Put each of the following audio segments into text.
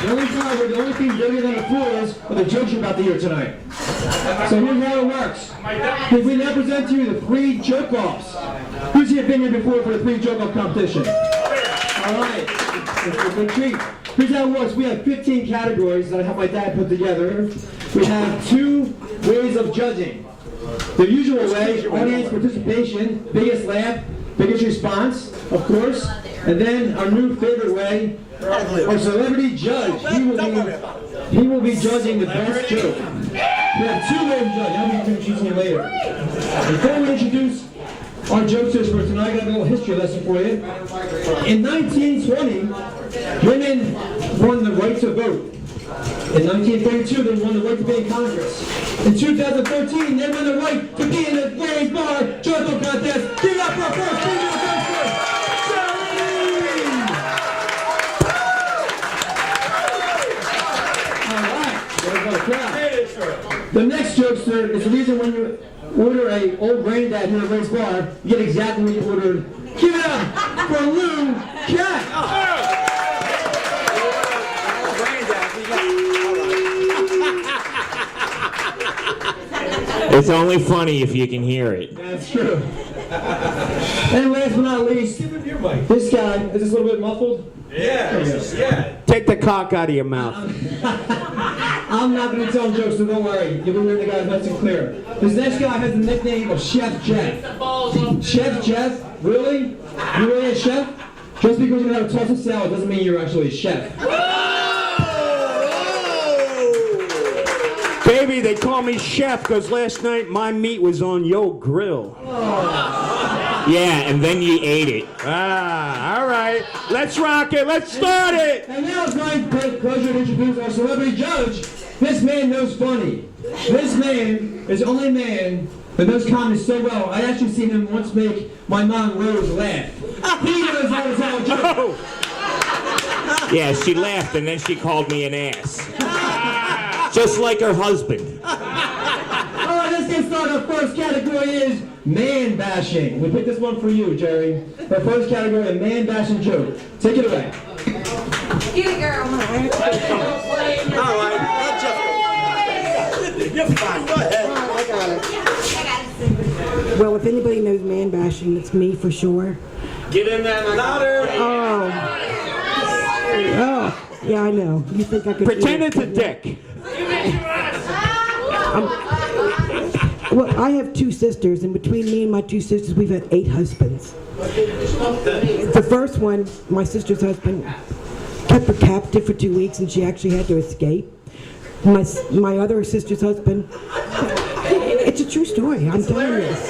The only time where the only thing bigger than the floor is are the jokes you're about to hear tonight. So here's how it works. If we now present to you the 3 joke-offs. Who's here been here before for the 3 joke-off competition? All right. It's a big treat. Here's how it works. We have 15 categories that I helped my dad put together. We have 2 ways of judging. The usual way, audience participation, biggest laugh, biggest response, of course. And then our new favorite way, our celebrity judge. He will be judging the best joke. We have 2 ways of judging. I'll be introducing you later. Before we introduce our jokesters for tonight, I got a little history lesson for you. In 1920, women won the right to vote. In 1932, they won the right to be in Congress. In 2013, they won the right to be in the Larry's Bar Joyful Contest. Give it up for our first female jokester, Jeri! All right, there goes the crowd. The next jokester is the reason when you order a old granddad here at Larry's Bar, you get exactly what you ordered. Give it up for Lou Cat! It's only funny if you can hear it. That's true. And last but not least, this guy, is this a little bit muffled? Yeah. Take the cock out of your mouth. I'm not going to tell jokes, so don't worry. You'll be hearing the guys nice and clear. This next guy has the nickname of Chef Jeff. Chef Jeff? Really? You really a chef? Just because you have a tossed salad doesn't mean you're actually a chef. Baby, they call me chef because last night my meat was on your grill. Yeah, and then you ate it. All right. Let's rock it. Let's start it. And now it's my great pleasure to introduce our celebrity judge. This man knows funny. This man is the only man that knows comedy so well. I actually seen him once make my mom Rose laugh. He knows how to tell a joke. Yeah, she laughed and then she called me an ass. Just like her husband. All right, let's get started. Our first category is man bashing. We picked this one for you, Jeri. Our first category, a man bashing joke. Take it away. Get it, girl. All right. You're fine. Go ahead. I got it. Well, if anybody knows man bashing, it's me for sure. Get in there louder. Oh, yeah, I know. You think I could Pretend it's a dick. Well, I have 2 sisters, and between me and my 2 sisters, we've had 8 husbands. The first one, my sister's husband, kept her captive for 2 weeks, and she actually had to escape. My other sister's husband, it's a true story, I'm telling you this.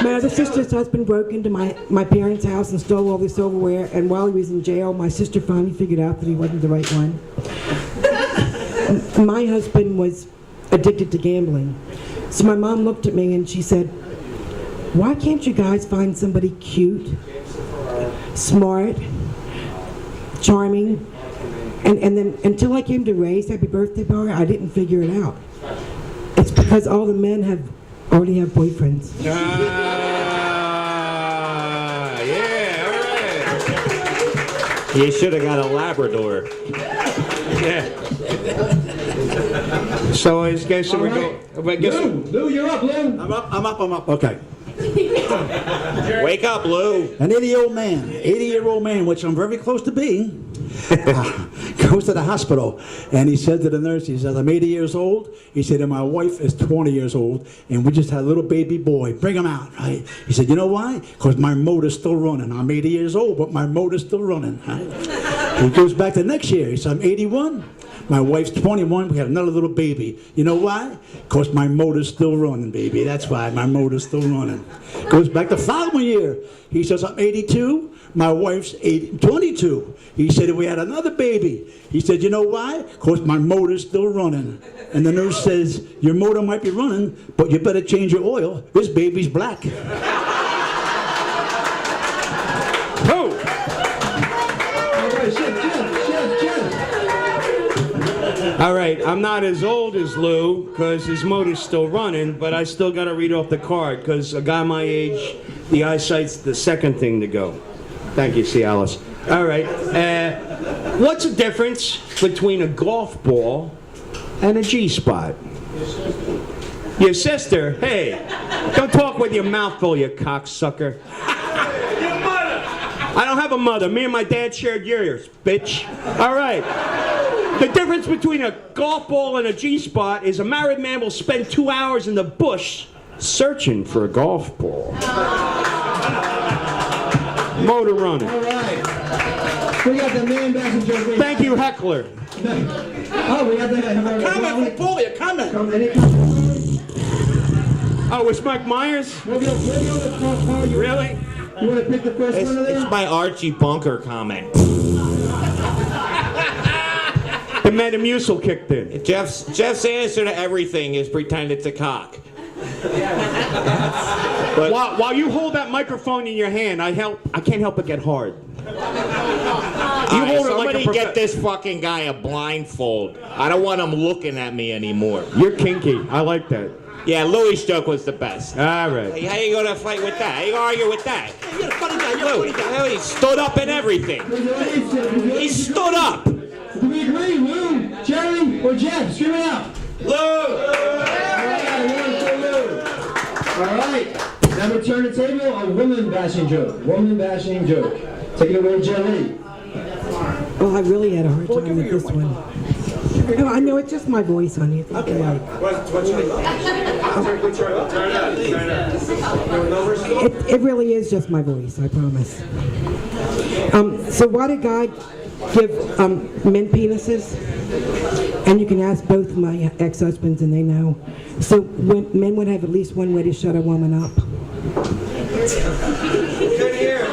My other sister's husband broke into my parents' house and stole all the silverware, and while he was in jail, my sister finally figured out that he wasn't the right one. My husband was addicted to gambling. So my mom looked at me and she said, why can't you guys find somebody cute, smart, charming? And then until I came to Ray's happy birthday bar, I didn't figure it out. It's because all the men already have boyfriends. Yeah, all right. You should have got a Labrador. Yeah. So I guess we go. Lou, you're up, Lou. I'm up. Okay. Wake up, Lou. An 80-year-old man, which I'm very close to being, goes to the hospital, and he said to the nurse, he says, I'm 80 years old. He said, and my wife is 20 years old, and we just had a little baby boy. Bring him out, right? He said, you know why? Because my motor's still running. I'm 80 years old, but my motor's still running. Right? He goes back the next year. He said, I'm 81. My wife's 21. We have another little baby. You know why? Because my motor's still running, baby. That's why my motor's still running. Goes back the following year. He says, I'm 82. My wife's 22. He said, we had another baby. He said, you know why? Because my motor's still running. And the nurse says, your motor might be running, but you better change your oil. This baby's black. Oh! All right, I'm not as old as Lou because his motor's still running, but I still got to read off the card because a guy my age, the eyesight's the second thing to go. Thank you, Cialis. All right. What's the difference between a golf ball and a G-spot? Your sister, hey, don't talk with your mouth full, you cocksucker. Your mother! I don't have a mother. Me and my dad shared yours, bitch. All right. The difference between a golf ball and a G-spot is a married man will spend 2 hours in the bush searching for a golf ball. Motor running. All right. We got the man bashing joke. Thank you, heckler. Oh, we got the Comment from Paulie, a comment. Any comment? Oh, it's Mike Myers? We'll go the top part. Really? You want to pick the first one of them? It's my Archie Bunker comment. The Metamucil kicked in. Jeff's answer to everything is pretend it's a cock. But While you hold that microphone in your hand, I can't help but get hard. you hold it like a somebody get this fucking guy a blindfold. I don't want him looking at me anymore. You're kinky. I like that. Yeah, Louis' joke was the best. All right. Hey, how you gonna fight with that? How you gonna argue with that? You're a funny guy, you're a funny guy. He stood up and everything. He stood up. Do we agree, Lou, Jerry, or Jeff? Scream it out. Lou! All right. Now we turn the table. A woman bashing joke. Woman bashing joke. Take it away, Jeri. Well, I really had a hard time with this one. No, I know it's just my voice, honey. It's okay. It really is just my voice, I promise. So why did God give men penises? And you can ask both my ex-husbands and they know. So when men would have at least one way to shut a woman up. Really? Couldn't hear it?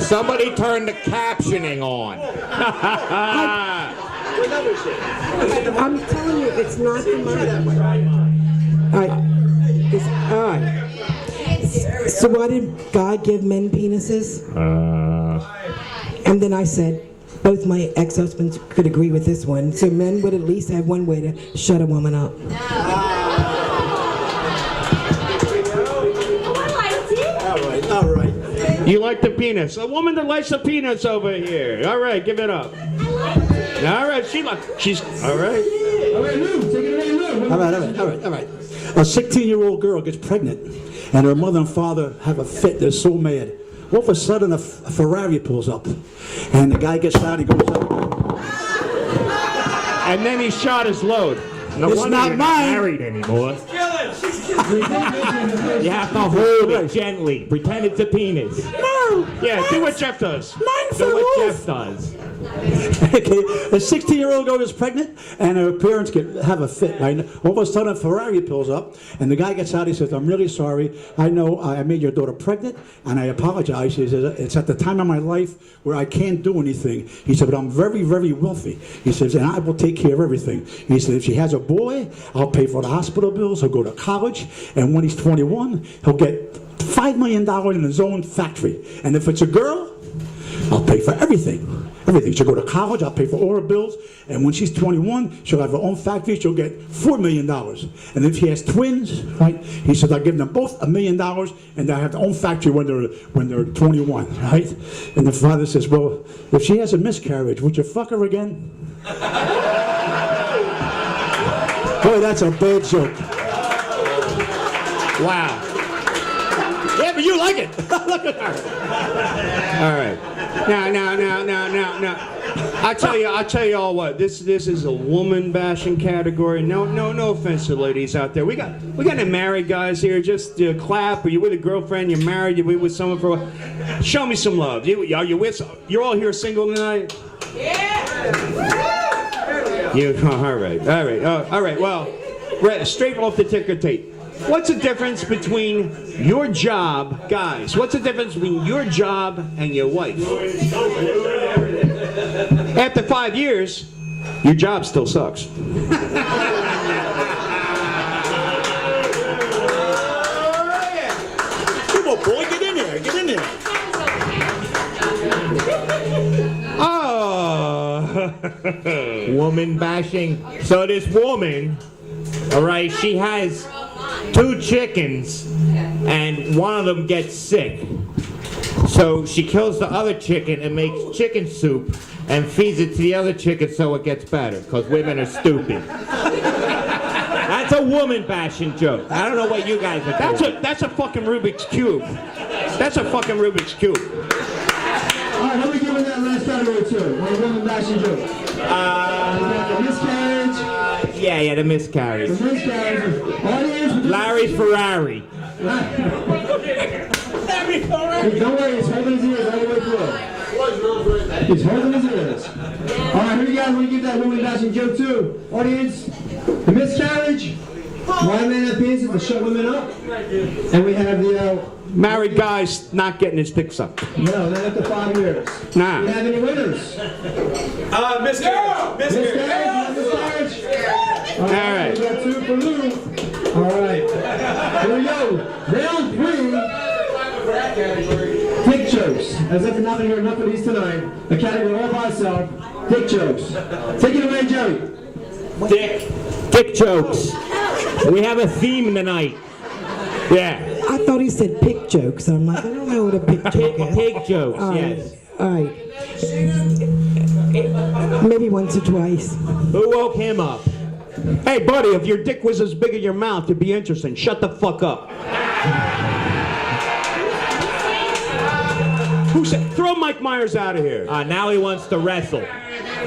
Somebody turn the captioning on. I'm telling you, it's not the money. All right. All right. So why did God give men penises? And then I said, both my ex-husbands could agree with this one. So men would at least have one way to shut a woman up. All right. You like the penis. A woman that likes the penis over here. All right, give it up. All right, she's all right. All right, Lou. Take it away, Lou. All right. A 16-year-old girl gets pregnant, and her mother and father have a fit. They're so mad. All of a sudden, a Ferrari pulls up, and the guy gets out. He goes up. And then he shot his load. No it's wonder not you're mine. married anymore. You have to hold it gently. Pretend it's a penis. No. Yeah, do what Jeff does. Mine's Do a what wolf. Jeff does. Okay, a 16-year-old girl is pregnant, and her parents have a fit. Right? All of a sudden, a Ferrari pulls up, and the guy gets out. He says, "I'm really sorry. I know I made your daughter pregnant, and I apologize." He says, "It's at the time of my life where I can't do anything." He said, "But I'm very, very wealthy." He says, "And I will take care of everything." He said, "If she has a boy, I'll pay for the hospital bills. He'll go to college, and when he's 21, he'll get $5 million in his own factory. And if it's a girl, I'll pay for everything. Everything. She'll go to college, I'll pay for all her bills, and when she's 21, she'll have her own factory, she'll get $4 million. And if she has twins, right, he says, I'll give them both $1 million, and they'll have their own factory when they're 21, right? And the father says, well, if she has a miscarriage, would you fuck her again? Boy, that's a bad joke. Wow. Yeah, but you like it. Look at her. All right. Now. I'll tell you all what. This is a woman bashing category. No offense to ladies out there. We got any married guys here. Just clap. Are you with a girlfriend? You're married. You're with someone for a while. Show me some love. You're all here single tonight. Yeah. All right. Well, straight off the ticker tape. What's the difference between your job, guys? What's the difference between your job and your wife? After 5 years, your job still sucks. Come on, boy, get in there. Get in there. Oh. Woman bashing. So this woman, all right, she has 2 chickens, and one of them gets sick. So she kills the other chicken and makes chicken soup and feeds it to the other chicken so it gets better, because women are stupid. That's a woman bashing joke. I don't know what you guys are doing. That's a fucking Rubik's Cube. That's a fucking Rubik's Cube. All right, let me give it that last category too. One woman bashing joke. We got the miscarriage. Yeah, the miscarriage. The miscarriage. Audience. Larry Ferrari. Don't worry, he's holding his ears all the way through. He's holding his ears. All right, who you guys want to give that woman bashing joke to? Audience, the miscarriage, white man that penises to shut women up, and we have the Married guy's not getting his dick sucked. no, not after 5 years. Nah. Do you have any winners? Miscarriage. Miscarriage. All right. We got 2 for Lou. All right. Here we go. Round 3. Dick jokes. As if you're not going to hear enough of these tonight. A category all by itself. Dick jokes. Take it away, Jerry. Dick jokes. We have a theme tonight. Yeah. I thought he said pick jokes. I'm like, I don't know what a pick joke is. Pig jokes, All right, yes. all right. Maybe once or twice. Who woke him up? Hey, buddy, if your dick was as big as your mouth, it'd be interesting. Shut the fuck up. Who said? Throw Mike Myers out of here. Now he wants to wrestle.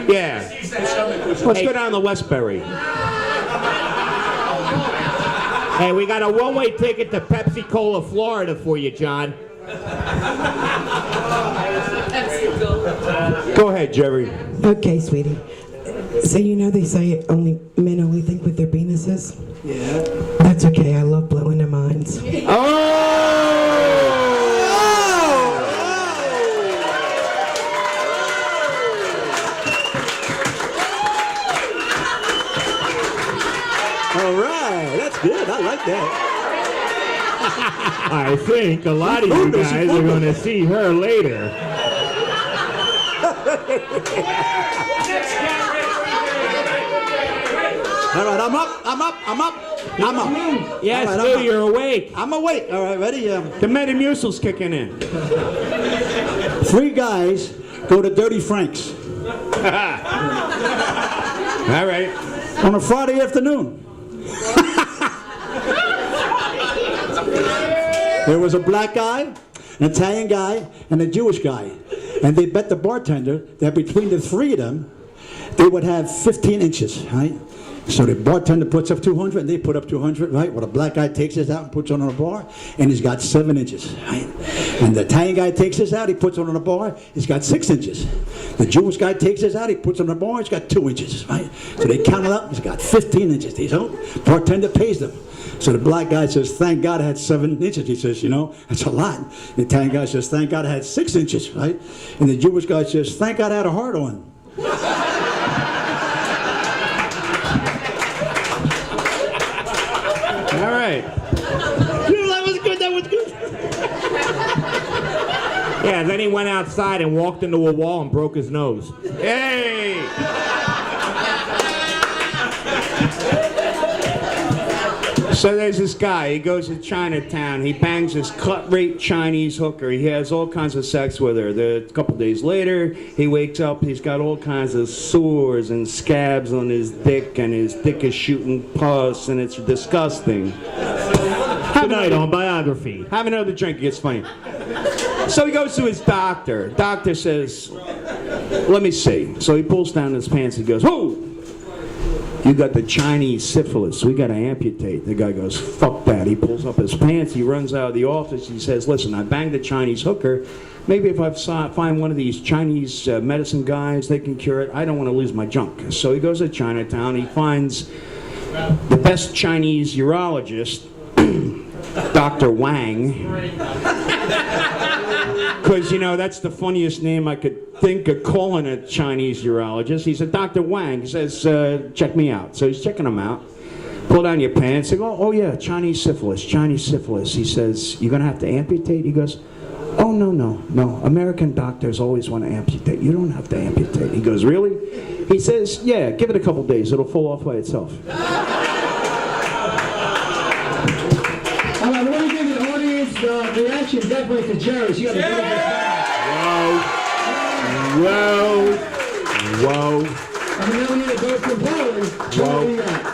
Yeah. Let's go down to Westbury. Hey, we got a one-way ticket to Pepsi-Cola, Florida for you, John. Go ahead, Jerry. Okay, sweetie. So you know they say men only think with their penises? Yeah. That's okay. I love blowing their minds. All right, that's good. I like that. I think a lot of you guys are going to see her later. All right, I'm up. Yes, All right, Lou, you're awake. I'm awake. All right, ready? The Metamucil's kicking in. 3 guys go to Dirty Frank's All right. on a Friday afternoon. There was a black guy, an Italian guy, and a Jewish guy. And they bet the bartender that between the 3 of them, they would have 15 inches, right? So the bartender puts up 200, and they put up 200, right? Well, the black guy takes his out and puts it on a bar, and he's got 7 inches, right? And the Italian guy takes his out, he puts it on a bar, he's got 6 inches. The Jewish guy takes his out, he puts it on a bar, he's got 2 inches, right? So they count it up, he's got 15 inches. They don't. Bartender pays them. So the black guy says, thank God I had 7 inches. He says, you know, that's a lot. The Italian guy says, thank God I had 6 inches, right? And the Jewish guy says, thank God I had a heart on. All right. That was good, that was good. Yeah, then he went outside and walked into a wall and broke his nose. Hey! So there's this guy, he goes to Chinatown, he bangs this cut-rate Chinese hooker, he has all kinds of sex with her. A couple days later, he wakes up, he's got all kinds of sores and scabs on his dick, and his dick is shooting pus, and it's disgusting. Tonight on Biography. Have another drink, it gets funny. So he goes to his doctor. Doctor says, let me see. So he pulls down his pants, he goes, whoa! You got the Chinese syphilis. We got to amputate. The guy goes, fuck that. He pulls up his pants. He runs out of the office. He says, listen, I banged a Chinese hooker. Maybe if I find one of these Chinese medicine guys, they can cure it. I don't want to lose my junk. So he goes to Chinatown. He finds the best Chinese urologist, Dr. Wang. Because, you know, that's the funniest name I could think of calling a Chinese urologist. He said, Dr. Wang. He says, check me out. So he's checking him out. Pull down your pants. They go, oh, yeah, Chinese syphilis, Chinese syphilis. He says, you're going to have to amputate? He goes, oh, no. American doctors always want to amputate. You don't have to amputate. He goes, really? He says, yeah, give it a couple days. It'll fall off by itself. All right, we're going to give the audience the reaction definitely to Jeri. She got a really good Whoa. I mean, now we need a vote from polling. What do we got?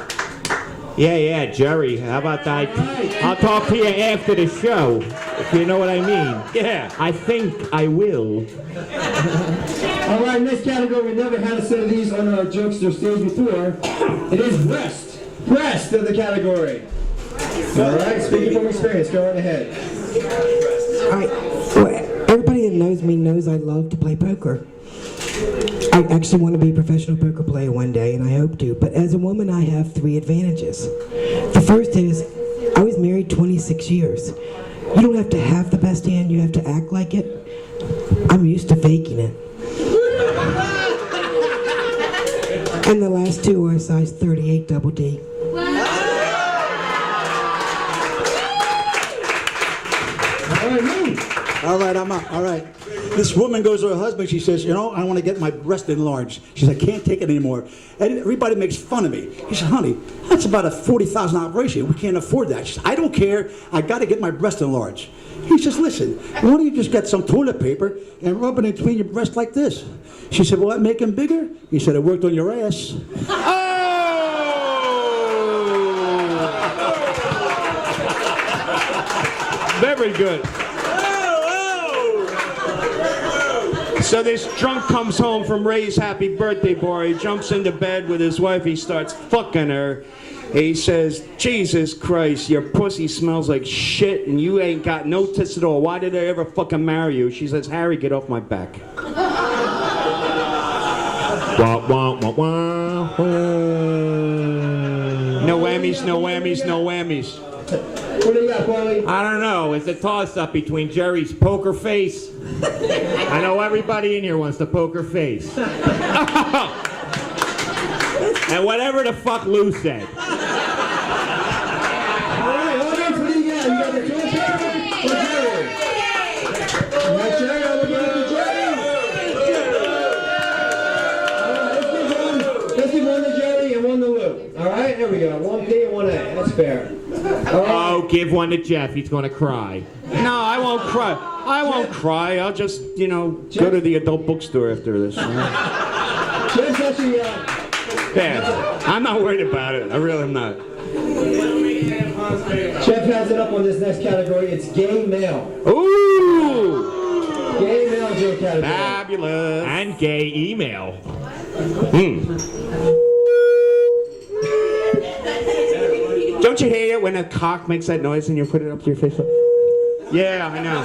Yeah, Jerry, how about that? I'll talk to you after the show, if you know what I mean. Yeah. I think I will. All right, next category. We never had a set of these on our Jokester stage before. It is breast. Breast of the category. All right, speaking from experience, go right ahead. All right. Well, everybody that knows me knows I love to play poker. I actually want to be a professional poker player one day, and I hope to. But as a woman, I have 3 advantages. The first is I was married 26 years. You don't have to have the best hand, you have to act like it. I'm used to faking it. And the last 2 are size 38 double D. All right, I'm up. All right. This woman goes to her husband. She says, you know, I want to get my breast enlarged. She says, I can't take it anymore. And everybody makes fun of me. He said, honey, that's about a $40,000 operation. We can't afford that. She says, I don't care. I got to get my breast enlarged. He says, listen, why don't you just get some toilet paper and rub it in between your breasts like this? She said, will that make them bigger? He said, it worked on your ass. Very good. So this drunk comes home from Ray's happy birthday party, jumps into bed with his wife, he starts fucking her. He says, Jesus Christ, your pussy smells like shit and you ain't got no tits at all. Why did I ever fucking marry you? She says, Harry, get off my back. No whammies, no whammies, no whammies. What do you got, Paulie? I don't know. It's a toss-up between Jerry's poker face. I know everybody in here wants the poker face. And whatever the fuck Lou said. All right, audience, what do you got? You got the toilet paper or Jeri? You got Jeri? I'm looking at the Jeri. All right, let's give one to Jeri and one to Lou. All right, there we go. 1 P and 1 A. That's fair. Oh, give one to Jeff. He's going to cry. No, I won't cry. I won't cry. I'll just, you know, go to the adult bookstore after this. Jeff's actually, Yeah, I'm not worried about it. I really am not. Jeff has it up on this next category. It's gay male. Ooh! Gay male joke category. Fabulous. And gay email. Don't you hate it when a cock makes that noise and you put it up to your face? Yeah, I know.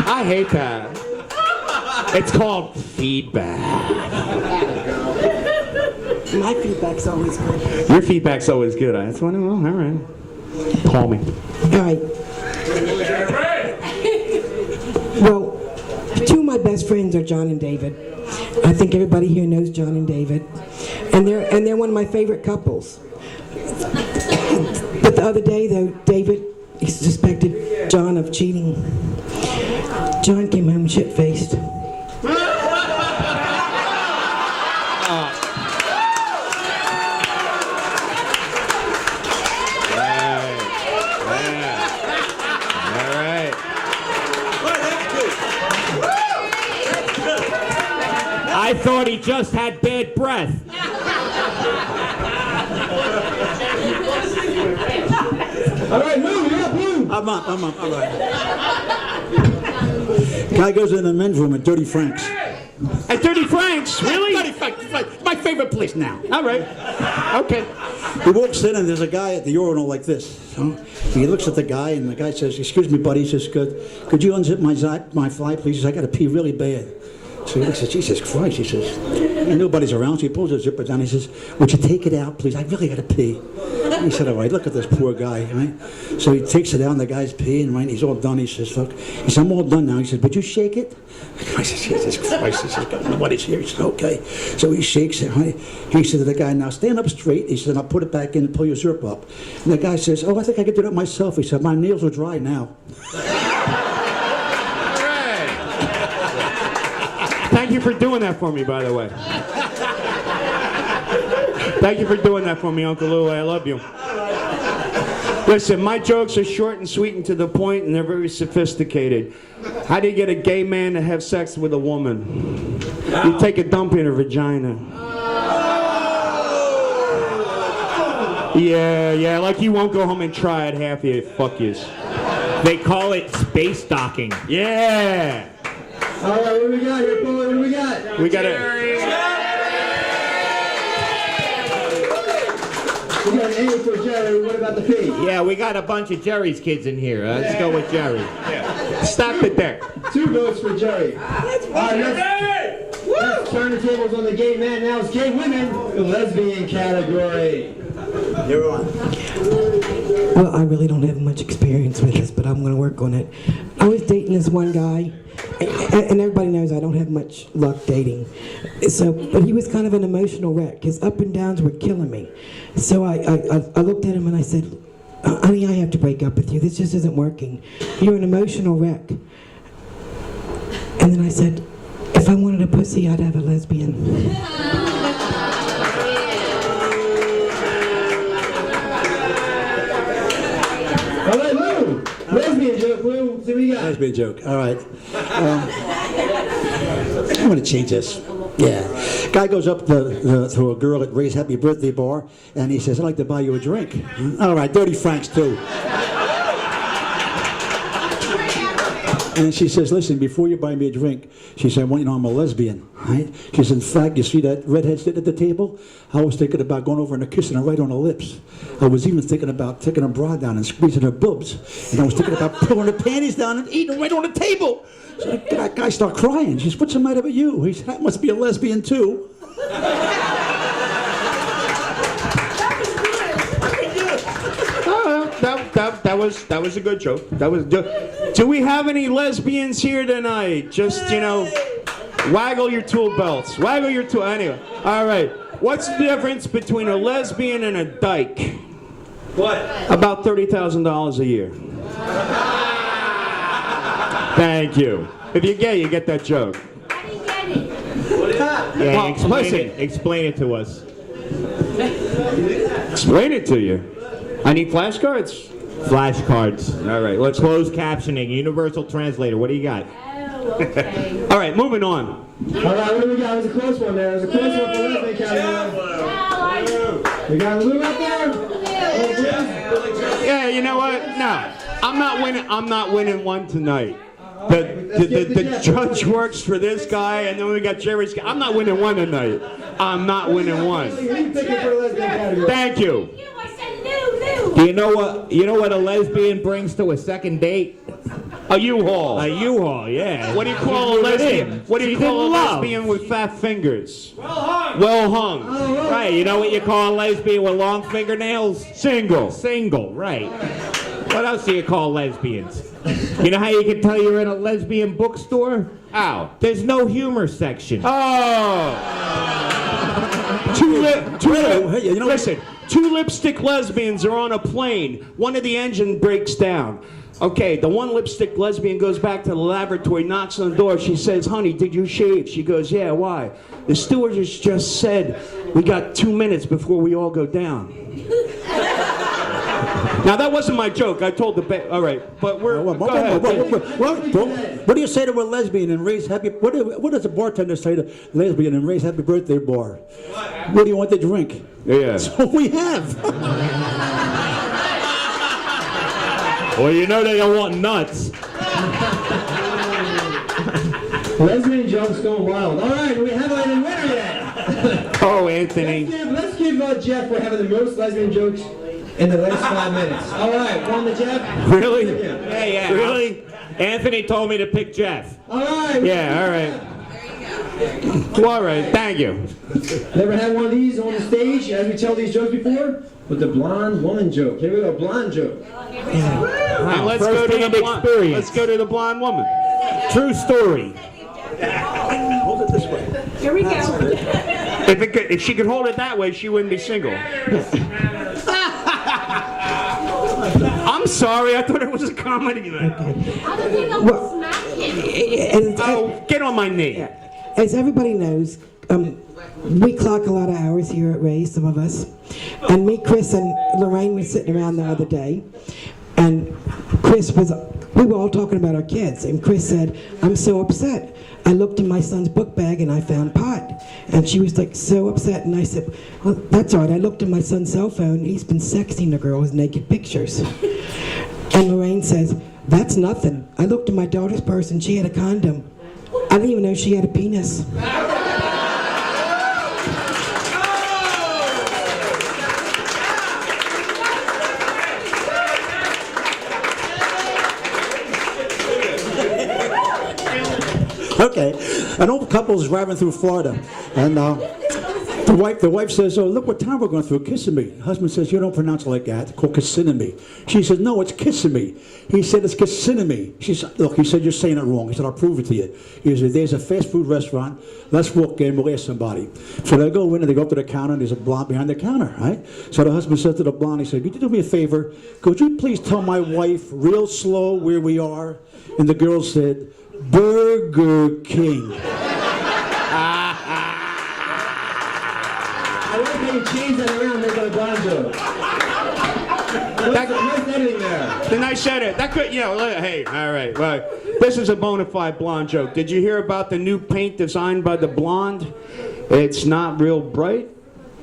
I hate that. It's called feedback. My feedback's always good. Your feedback's always good. That's what I know. All right. Call me. All right. Well, 2 of my best friends are John and David. I think everybody here knows John and David, and they're one of my favorite couples. But the other day, though, David suspected John of cheating. John came home shit-faced. I thought he just had bad breath. All right, Lou, you're up, Lou. I'm up, all right. Guy goes in the men's room at Dirty Frank's. At 30 francs? Really? Dirty Frank's, my favorite place now. All right. Okay. He walks in and there's a guy at the urinal like this. So he looks at the guy and the guy says, excuse me, buddy. He says, could you unzip my fly, please? He says, I got to pee really bad. So he looks at Jesus Christ. He says, and nobody's around. So he pulls the zipper down. He says, would you take it out, please? I really got to pee. He said, all right, look at this poor guy, right? So he takes it down, the guy's peeing, right? He's all done. He says, look, he said, I'm all done now. He says, would you shake it? I said, Jesus Christ. He says, nobody's here. He said, okay. So he shakes it, right? He said to the guy, now stand up straight. He said, I'll put it back in and pull your zip up. And the guy says, oh, I think I can do that myself. He said, my nails are dry now. Thank you for doing that for me, by the way. Thank you for doing that for me, Uncle Lou. I love you. Listen, my jokes are short and sweet and to the point, and they're very sophisticated. How do you get a gay man to have sex with a woman? You take a dump in her vagina. Yeah, like you won't go home and try it, half you fuck yous. They call it space docking. Yeah. All right, what do we got here, Paul? What do we got? We got it. We got an A for Jerry. What about the P? Yeah, we got a bunch of Jerry's kids in here. Let's go with Jerry. Stack the deck. 2 votes for Jerry. All right, let's turn the tables on the gay man. Now it's gay women, the lesbian category. You're on. Well, I really don't have much experience with this, but I'm going to work on it. I was dating this one guy, and everybody knows I don't have much luck dating. But he was kind of an emotional wreck. His up and downs were killing me. So I looked at him and I said, honey, I have to break up with you. This just isn't working. You're an emotional wreck. And then I said, if I wanted a pussy, I'd have a lesbian. All right, Lou. Lesbian joke, Lou. See what you got. Lesbian joke. All right. I'm going to change this. Yeah. Guy goes up to a girl at Ray's Happy Birthday bar, and he says, I'd like to buy you a drink. All right, 30 francs too. And she says, listen, before you buy me a drink, she said, well, you know, I'm a lesbian, right? She says, in fact, you see that redhead sitting at the table? I was thinking about going over and kissing her right on the lips. I was even thinking about taking her bra down and squeezing her boobs. And I was thinking about pulling her panties down and eating them right on the table. So that guy started crying. She says, what's the matter with you? He said, that must be a lesbian too. That was a good joke. Do we have any lesbians here tonight? Just, you know, waggle your tool belts. Waggle your tool. Anyway, all right. What's the difference between a lesbian and a dyke? What? About $30,000 a year. Thank you. If you're gay, you get that joke. I didn't get it. Yeah, Well, listen. explain it to us. Explain it to you. I need flashcards. Flashcards. All right, let's Closed captioning, universal translator. What do you got? Oh, okay. All right, moving on. All right, what do we got? It was a close one there. It was a close one for lesbian category. We got Lou out there. Yeah, you know what? No, I'm not winning one tonight. The judge works for this guy, and then we got Jeri's guy. I'm not winning one tonight. I'm not winning one. Who you picking for the lesbian category? Thank you. You, I said no, no. Do you know what? You know what a lesbian brings to a second date? A U-Haul. A U-Haul, yeah. What do you call a lesbian? What do you She's call a in love. lesbian with fat fingers? Well hung. Right, you know what you call a lesbian with long fingernails? Single. Single, right. What else do you call lesbians? You know how you can tell you're in a lesbian bookstore? Ow. There's no humor section. Oh. Hey, you know- Listen, 2 lipstick lesbians are on a plane. One of the engine breaks down. Okay, the one lipstick lesbian goes back to the laboratory, knocks on the door. She says, honey, did you shave? She goes, yeah, why? The stewardess just said, we got 2 minutes before we all go down. Now, that wasn't my joke. I told the all right, but go ahead. What do you say to a lesbian and Ray's happy? What does a bartender say to lesbian and Ray's happy birthday bar? What do you want to drink? Yeah. So we have. Well, you know they don't want nuts. Lesbian jokes going wild. All right, we haven't had a winner yet. Oh, Anthony. Let's give Jeff for having the most lesbian jokes in the last 5 minutes. All right, one to Jeff. Really? Yeah. Really? Anthony told me to pick Jeff. All right. Yeah, all right. Well, all right, thank you. Never had one of these on the stage, as we tell these jokes before, with the blonde woman joke. Here we go, blonde joke. And let's go to the blonde. experience. Let's go to the blonde woman. True story. Hold it this way. Here we go. If she could hold it that way, she wouldn't be single. I'm sorry, I thought it was a comedy. I don't think I'm Well, smacking. Oh, get on my knee. as everybody knows, we clock a lot of hours here at Ray, some of us. And me, Chris, and Lorraine were sitting around the other day. And we were all talking about our kids. And Chris said, I'm so upset. I looked in my son's book bag and I found pot. And she was like so upset. And I said, well, that's all right. I looked in my son's cell phone. He's been sexting the girl with naked pictures. And Lorraine says, that's nothing. I looked in my daughter's purse and she had a condom. I didn't even know she had a penis. Okay, an old couple is driving through Florida, and the wife says, "Oh, look what town we're going through, kissing me." The husband says, "You don't pronounce it like that. It's called kissing me." She says, "No, it's kissing me." He said, "It's kissing me." She said, "Look," he said, "you're saying it wrong." He said, "I'll prove it to you." He said, "There's a fast food restaurant. Let's walk in. We'll ask somebody." So they go in and they go up to the counter, and there's a blonde behind the counter, right? So the husband says to the blonde, he said, "Could you do me a favor? Could you please tell my wife real slow where we are?" And the girl said, "Burger King." I like how you change that around and make it a blonde joke. Nice editing there. Then I said it. That could, hey, all right. Well, this is a bona fide blonde joke. Did you hear about the new paint designed by the blonde? It's not real bright,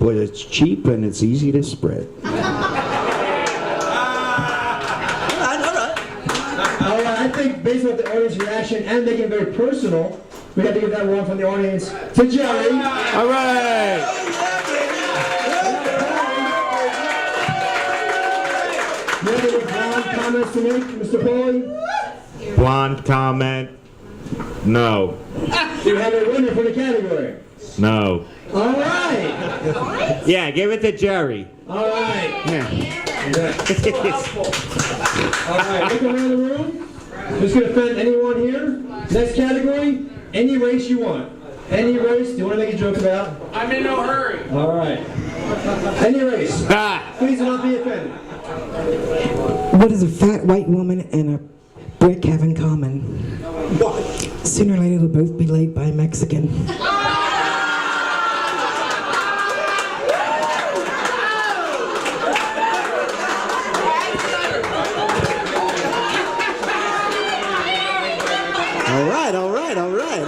but it's cheap and it's easy to spread. All right, I think based on the audience reaction and making it very personal, we have to give that one from the audience to Jeri. All right. You have any blonde comments to make, Mr. Pauly? Blonde comment? No. Do you have a winner for the category? No. All right. Yeah, give it to Jeri. All right. Yeah. All right, look around the room. Who's going to offend anyone here? Next category, any race you want. Any race, do you want to make a joke about? I'm in no hurry. All right. Any race. Please do not be offended. What does a fat white woman and a brick have in common? What? Sooner or later they'll both be laid by a Mexican.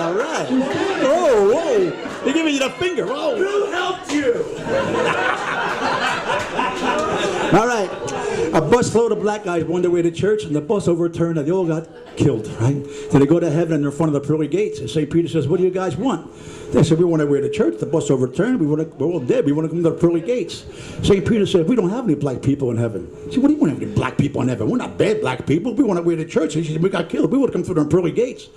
All right. Whoa. They're giving you the finger. Whoa. Who helped you? All right. A bus load of black guys on their way to church, and the bus overturned, and they all got killed, right? So they go to heaven, and they're in front of the pearly gates, and St. Peter says, "What do you guys want?" They said, "We want our way to church. The bus overturned. We're all dead. We want to come to the pearly gates." St. Peter said, "We don't have any black people in heaven." He said, "What do you want to have any black people in heaven? We're not bad black people. We want our way to church." He said, "We got killed. We want to come through the pearly gates."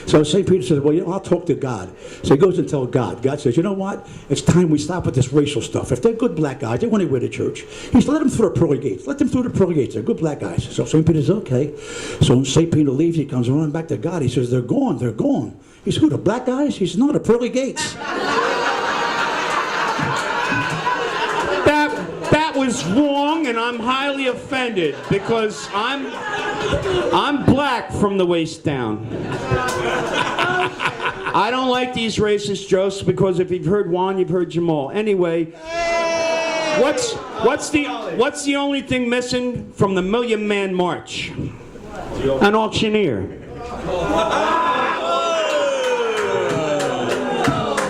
So St. Peter says, "Well, I'll talk to God." So he goes and tells God. God says, "You know what? It's time we stop with this racial stuff. If they're good black guys, they want to go to church. He said, let them through the pearly gates. Let them through the pearly gates. They're good black guys." So St. Peter says, "Okay." So St. Peter leaves. He comes running back to God. He says, "They're gone. They're gone." He said, "Who, the black guys?" He says, "No, the pearly gates." That was wrong, and I'm highly offended because I'm black from the waist down. I don't like these racist jokes because if you've heard Juan, you've heard Jamal. Anyway, what's the only thing missing from the Million Man March? An auctioneer.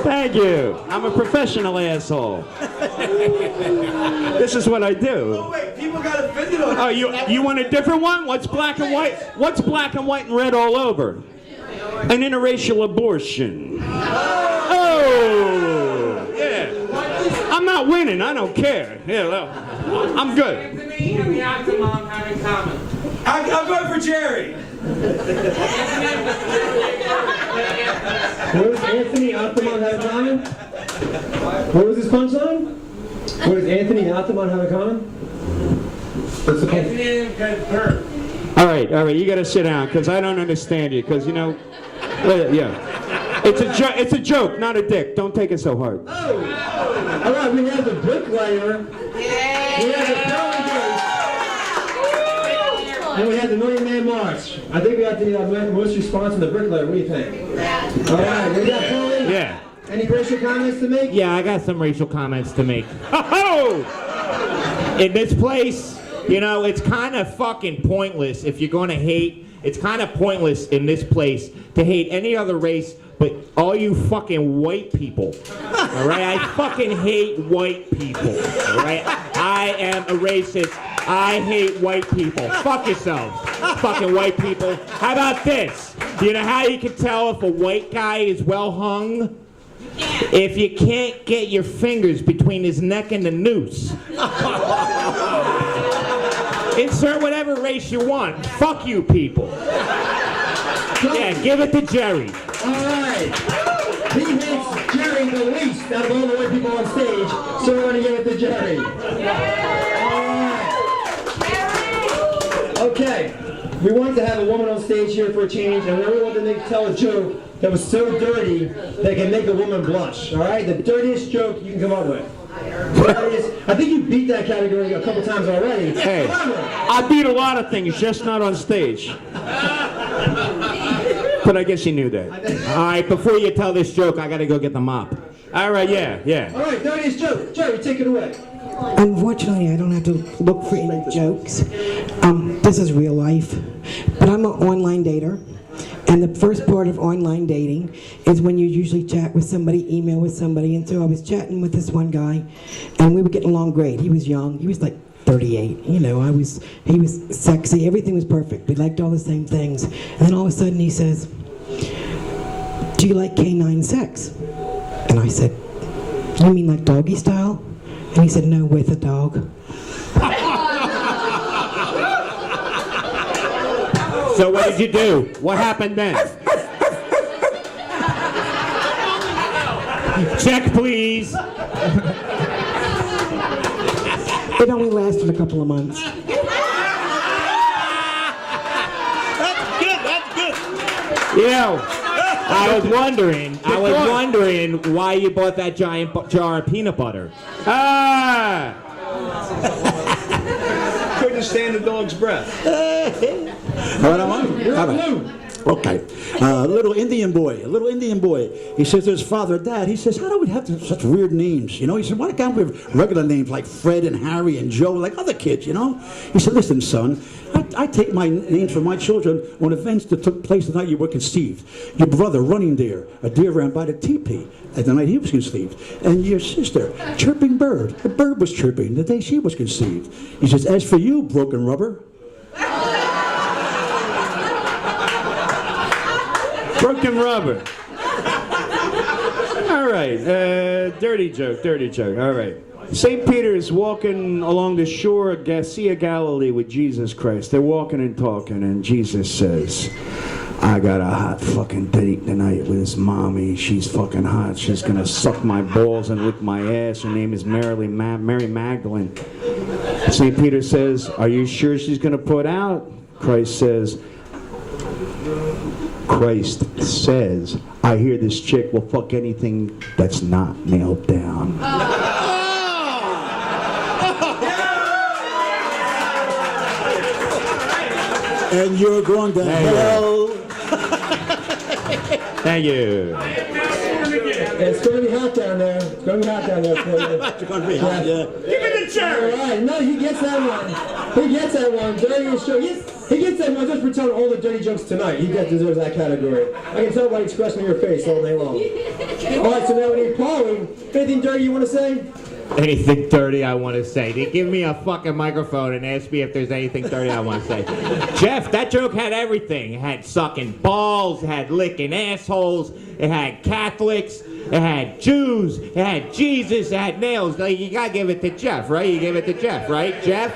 Thank you. I'm a professional asshole. This is what I do. Oh wait, people got offended on Oh, you want a different one? What's black and white? What's black and white and red all over? An interracial abortion. Oh, yeah. I'm not winning. I don't care. Yeah, well, I'm good. Anthony and the Octomom have in common. I'm going for Jeri. What does Anthony Octomon have in common? What was his punchline? What does Anthony and Octomon have in common? What's the punchline? Anthony and hurt. All right, you got to sit down because I don't understand you. Because yeah, it's a joke, not a dick. Don't take it so hard. Oh, all right. We have the bricklayer. We have the pearly gates. And we have the Million Man March. I think we have to most response from the bricklayer. What do you think? All right, we got Pauly. Yeah. Any racial comments to make? Yeah, I got some racial comments to make. Oh! In this place, you know, it's kind of fucking pointless if you're going to hate. It's kind of pointless in this place to hate any other race but all you fucking white people. All right? I fucking hate white people. All right? I am a racist. I hate white people. Fuck yourselves. Fucking white people. How about this? You know how you can tell if a white guy is well hung? If you can't get your fingers between his neck and the noose. Insert whatever race you want. Fuck you people. Yeah, give it to Jeri. All right. He hates Jeri the least out of all the white people on stage, so we're going to give it to Jeri. All right. Okay. We wanted to have a woman on stage here for a change, and we wanted to tell a joke that was so dirty that can make a woman blush. All right? The dirtiest joke you can come up with. I think you beat that category a couple times already. Hey, I beat a lot of things, just not on stage. But I guess you knew that. All right, before you tell this joke, I gotta go get the mop. All right, yeah. All right, dirtiest joke. Jeri, take it away. Unfortunately, I don't have to look for any jokes. This is real life. But I'm an online dater. And the first part of online dating is when you usually chat with somebody, email with somebody. And so I was chatting with this one guy, and we were getting along great. He was young. He was like 38. You know, he was sexy. Everything was perfect. We liked all the same things. And then all of a sudden he says, "Do you like canine sex?" And I said, "You mean like doggy style?" And he said, "No, with a dog." So what did you do? What happened then? Check, please. It only lasted a couple of months. You know, I was wondering why you bought that giant jar of peanut butter. Ah! Couldn't stand the dog's breath. All right, I'm on. All right. Okay. A little Indian boy. He says to his father, "Dad," he says, "how do we have such weird names? You know?" He said, "Why can't we have regular names like Fred and Harry and Joe, like other kids, you know?" He said, "Listen, son, I take my names for my children on events that took place the night you were conceived. Your brother, Running Deer, a deer ran by the teepee at the night he was conceived. And your sister, Chirping Bird, a bird was chirping the day she was conceived." He says, "As for you, Broken Rubber." Broken rubber. All right, dirty joke. All right. St. Peter is walking along the shore of Sea of Galilee with Jesus Christ. They're walking and talking, and Jesus says, "I got a hot fucking date tonight with his mommy. She's fucking hot. She's gonna suck my balls and lick my ass. Her name is Mary Magdalene." St. Peter says, "Are you sure she's gonna put out?" Christ says, "I hear this chick will fuck anything that's not nailed down." And you're going to hell. Thank you. It's going to be hot down there. It's going to be hot down there for you. It's going to be hot, yeah. Give me the chair. All right. No, he gets that one. Dirtiest joke. He gets that one just for telling all the dirty jokes tonight. He deserves that category. I can tell by the expression of your face all day long. All right, so now we need Pauline. Anything dirty you want to say? Anything dirty I want to say. They give me a fucking microphone and ask me if there's anything dirty I want to say. Jeff, that joke had everything. It had sucking balls, it had licking assholes, it had Catholics, it had Jews, it had Jesus, it had nails. Like, you gotta give it to Jeff, right? You give it to Jeff, right? Jeff?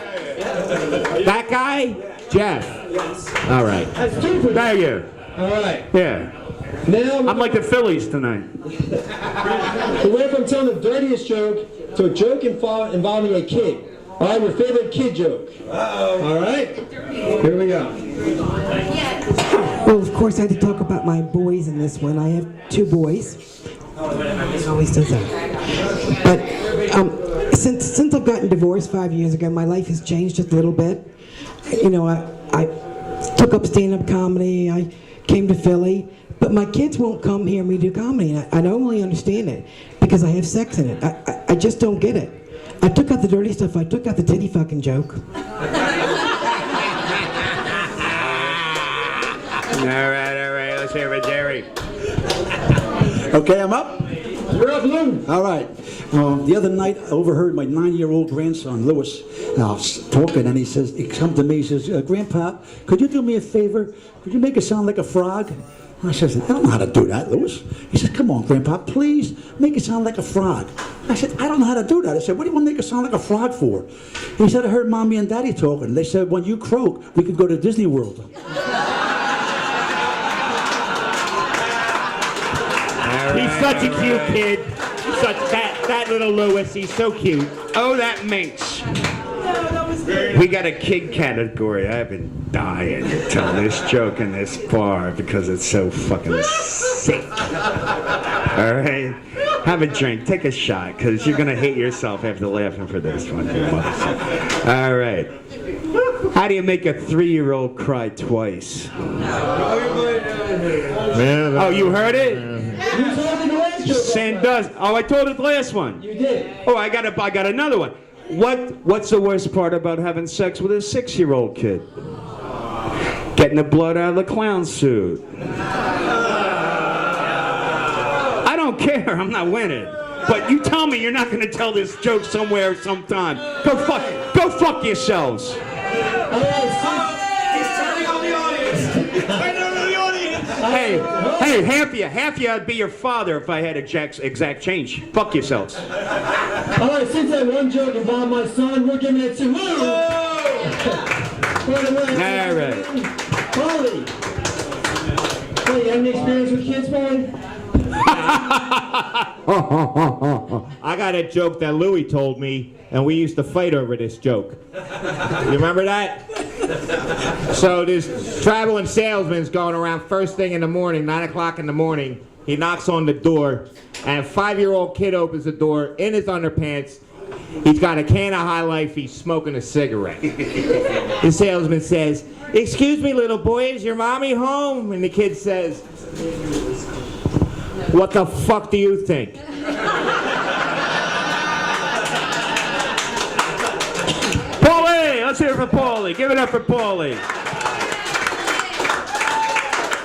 That guy? Jeff. All right. That's two for Thank you. All right. Yeah. Now I'm like the Phillies tonight. we went from telling the dirtiest joke to a joke involving a kid. All right, your favorite kid joke. All right. Here we go. Well, of course, I had to talk about my boys in this one. I have 2 boys. It always does that. But since I've gotten divorced 5 years ago, my life has changed just a little bit. You know, I took up stand-up comedy. I came to Philly. But my kids won't come hear me do comedy, and I don't really understand it because I have sex in it. I just don't get it. I took out the dirty stuff. I took out the titty fucking joke. All right. Let's hear it, Jeri. Okay, I'm up. You're up, Lou. All right. The other night, I overheard my 9-year-old grandson, Lewis, talking, and he come to me, he says, Grandpa, could you do me a favor? Could you make it sound like a frog? I said, I don't know how to do that, Lewis. He said, come on, Grandpa, please make it sound like a frog. I said, I don't know how to do that. I said, what do you want to make it sound like a frog for? He said, I heard Mommy and Daddy talking. They said, when you croak, we could go to Disney World. He's such a cute kid. That little Lewis, he's so cute. Oh, that minx. We got a kid category. I've been dying to tell this joke in this bar because it's so fucking sick. All right? Have a drink. Take a shot because you're going to hate yourself after laughing for this one. All right. How do you make a 3-year-old cry twice? Oh, you heard it? You told me the last joke. Sam does. Oh, I told it the last one. You did. Oh, I got another one. What's the worst part about having sex with a 6-year-old kid? Getting the blood out of the clown suit. I don't care. I'm not winning. But you tell me you're not going to tell this joke somewhere sometime. Go fuck yourselves. He's turning on the audience. Turning on the audience. Hey, half of you I'd be your father if I had exact change. Fuck yourselves. All right, since that one joke involved my son, we're giving it to Lou. By the way, All right. Paulie. Hey, you have any experience with kids, Paulie? I got a joke that Louie told me, and we used to fight over this joke. You remember that? So this traveling salesman's going around first thing in the morning, 9 o'clock in the morning. He knocks on the door, and a 5-year-old kid opens the door in his underpants. He's got a can of High Life. He's smoking a cigarette. The salesman says, "Excuse me, little boy, is your mommy home?" And the kid says, "What the fuck do you think?" Paulie! Let's hear it for Paulie. Give it up for Paulie.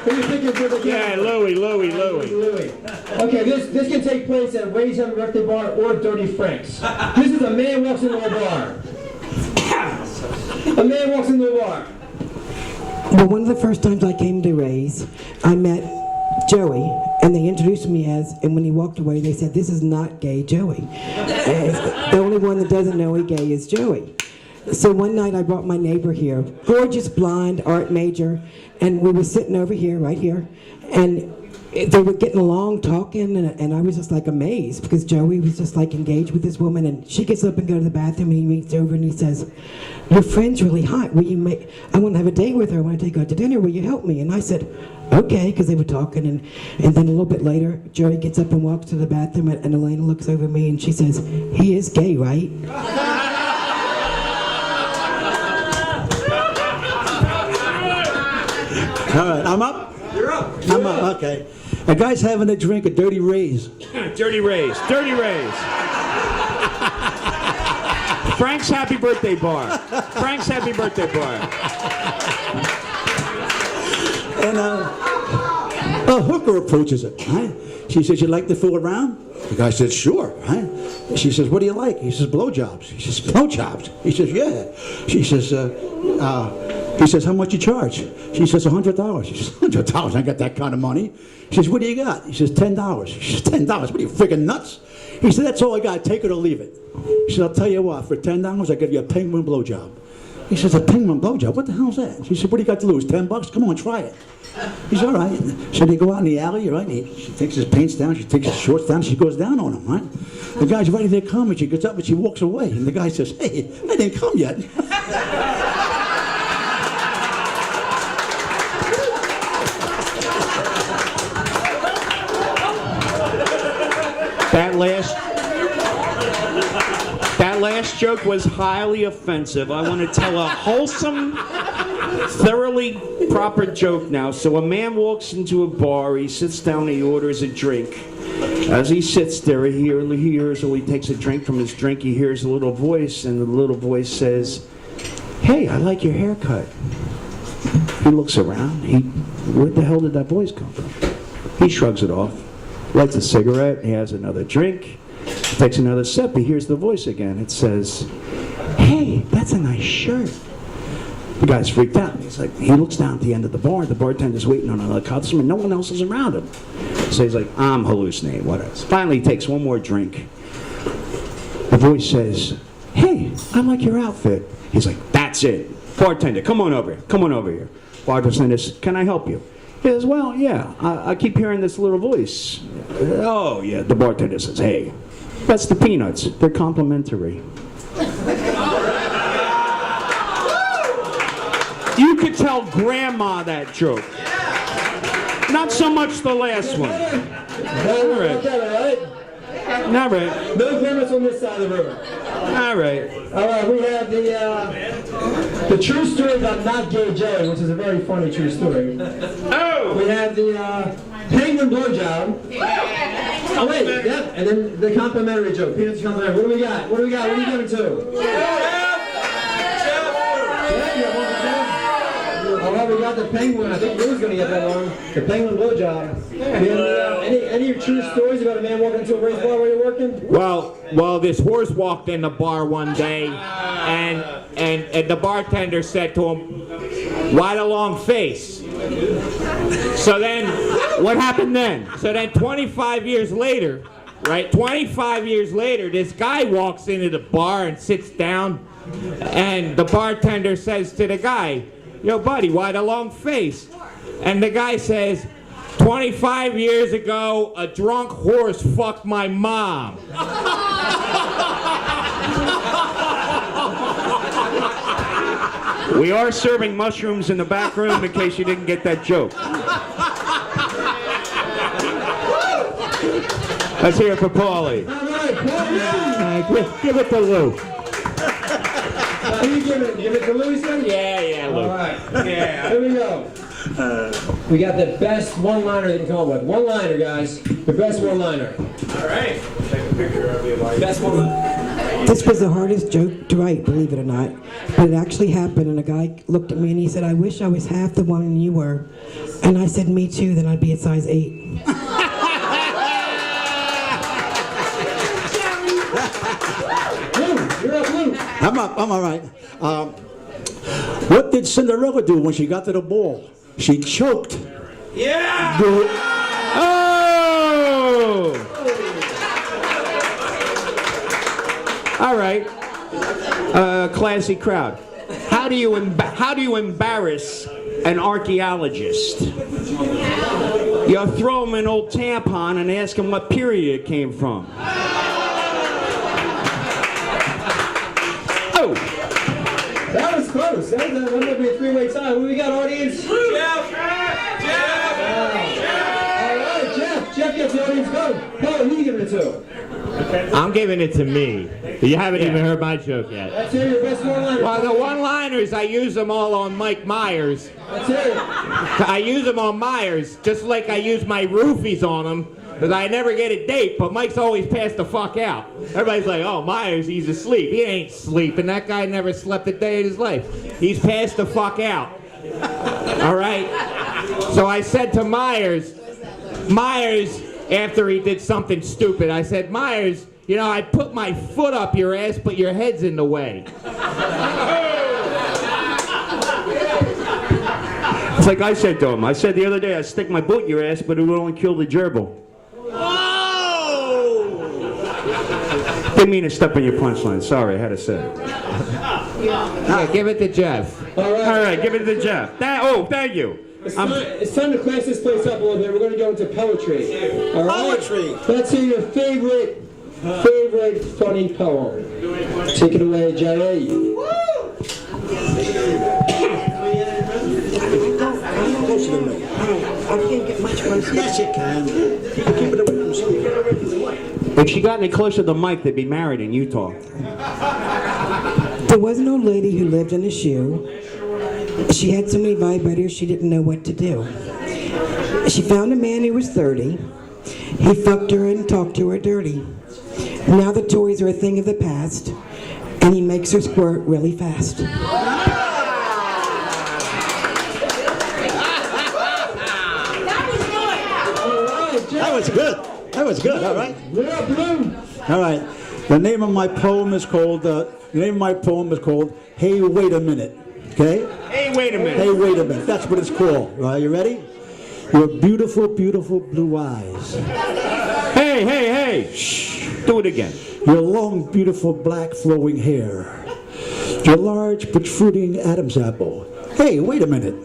Who do you think is good again? Yeah, Louie. Louie. Okay, this can take place at Ray's Undirected Bar or Dirty Frank's. This is a man walks into a bar. A man walks into a bar. Well, one of the first times I came to Ray's, I met Joey, and they introduced me as, and when he walked away, they said, "This is not gay Joey." The only one that doesn't know he gay is Joey. So one night I brought my neighbor here, gorgeous blonde art major, and we were sitting over here, right here, and they were getting along, talking, and I was just like amazed because Joey was just like engaged with this woman, and she gets up and goes to the bathroom, and he reaches over and he says, "Your friend's really hot. I want to have a date with her. I want to take her out to dinner. Will you help me?" And I said, "Okay," because they were talking, and then a little bit later, Joey gets up and walks to the bathroom, and Elena looks over at me and she says, "He is gay, right?" All right, I'm up? You're up. I'm up, okay. A guy's having a drink of Dirty Rays. Dirty Rays. Frank's Happy Birthday Bar. And a hooker approaches it. Right? She says, "You like to fool around?" The guy said, "Sure." Right? She says, "What do you like?" He says, "Blowjobs." He says, "Blowjobs?" He says, "Yeah." She says, he says, "How much you charge?" She says, $100. She says, $100? I got that kind of money. She says, "What do you got?" He says, $10. She says, $10? What are you, friggin' nuts? He said, "That's all I got. Take it or leave it." She said, "I'll tell you what, for $10, I give you a penguin blowjob." He says, "A penguin blowjob? What the hell's that?" She said, "What do you got to lose? $10? Come on, try it." He's all right. So they go out in the alley, right? She takes his pants down, she takes his shorts down, she goes down on him, right? The guy's ready to come, and she gets up and she walks away. And the guy says, "Hey, I didn't come yet." That last joke was highly offensive. I want to tell a wholesome thoroughly proper joke now. So a man walks into a bar, he sits down, he orders a drink. As he sits there, he hears, or he takes a drink from his drink, he hears a little voice, and the little voice says, "Hey, I like your haircut." He looks around. Where the hell did that voice come from? He shrugs it off, lights a cigarette, he has another drink, takes another sip, he hears the voice again. It says, "Hey, that's a nice shirt." The guy's freaked out. He looks down at the end of the bar. The bartender's waiting on another customer. No one else is around him. So he's like, "I'm hallucinating, what else?" Finally, he takes one more drink. The voice says, "Hey, I like your outfit." He's like, "That's it. Bartender, come on over here. Come on over here." Bartender says, "Can I help you?" He says, "Well, yeah, I keep hearing this little voice." "Oh, yeah." The bartender says, "Hey, that's the peanuts. They're complimentary." You could tell Grandma that joke. Not so much the last one. All right. All right. No grandmas on this side of the room. All right. All right, we have the true story about not gay Jeri, which is a very funny true story. Oh! We have the penguin blowjob. Oh wait, yep, and then the complimentary joke. Peanuts complimentary. What do we got? What do we got? What are you giving to? All right, we got the penguin. I think you was going to get that one. The penguin blowjob. Any true stories about a man walking into a race bar where you're working? Well, this horse walked in the bar one day, and the bartender said to him, "Why the long face?" So then, what happened then? So then 25 years later, right, 25 years later, this guy walks into the bar and sits down, and the bartender says to the guy, "Yo, buddy, why the long face?" And the guy says, 25 years ago, a drunk horse fucked my mom. We are serving mushrooms in the back room in case you didn't get that joke. Let's hear it for Paulie. All right, Paulie. Give it to Lou. Who you give it? Give it to Louis, son? Yeah, Lou. All right. Yeah. Here we go. We got the best one-liner they can come up with. One-liner, guys. The best one-liner. All right. Take a picture of you. Best one-liner. This was the hardest joke to write, believe it or not. But it actually happened, and a guy looked at me and he said, "I wish I was half the woman you were." And I said, "Me too, then I'd be a size 8. Lou, you're up, Lou. I'm all right. What did Cinderella do when she got to the ball? She choked. Yeah! Oh! All right. Classy crowd. How do you embarrass an archaeologist? You throw him an old tampon and ask him what period it came from. Oh! That was close. That might be a three-way tie. What do we got, audience? Jeff! All right, Jeff gets the audience going. Paul, who are you giving it to? I'm giving it to me. You haven't even heard my joke yet. Let's hear your best one-liner. Well, the one-liners, I use them all on Mike Myers. Let's hear it. I use them on Myers, just like I use my roofies on him, because I never get a date, but Mike's always passed the fuck out. Everybody's like, "Oh, Myers, he's asleep." He ain't sleeping. That guy never slept a day in his life. He's passed the fuck out. All right? So I said to Myers, after he did something stupid, I said, "Myers, you know, I put my foot up your ass, but your head's in the way." It's like I said to him. I said the other day, I'd stick my boot in your ass, but it would only kill the gerbil. Didn't mean to step on your punchline. Sorry, I had to say it. Yeah, give it to Jeff. All All right, give it to Jeff. Thank you. It's time to class this place up a little bit. We're going to go into poetry. All right? Poetry. Let's hear your favorite funny poem. Take it away, Jeri. Closer to me. I can't get much closer. Yes, you can. Keep it away from me. If she got any closer to the mic, they'd be married in Utah. There was an old lady who lived in a shoe, She had so many vibrators, she didn't know what to do. She found a man who was 30. He fucked her and talked to her dirty. Now the toys are a thing of the past, and he makes her squirt really fast. That was good. That was good. All right. Yeah, Blue. All right. The name of my poem is called. "Hey, Wait a Minute." Okay. Hey, wait a minute. Hey, wait a minute. That's what it's called. All right. You ready? Your beautiful, beautiful blue eyes. Hey, hey, hey. Shh. Do it again. Your long, beautiful black flowing hair. Your large, protruding Adam's apple. Hey, wait a minute.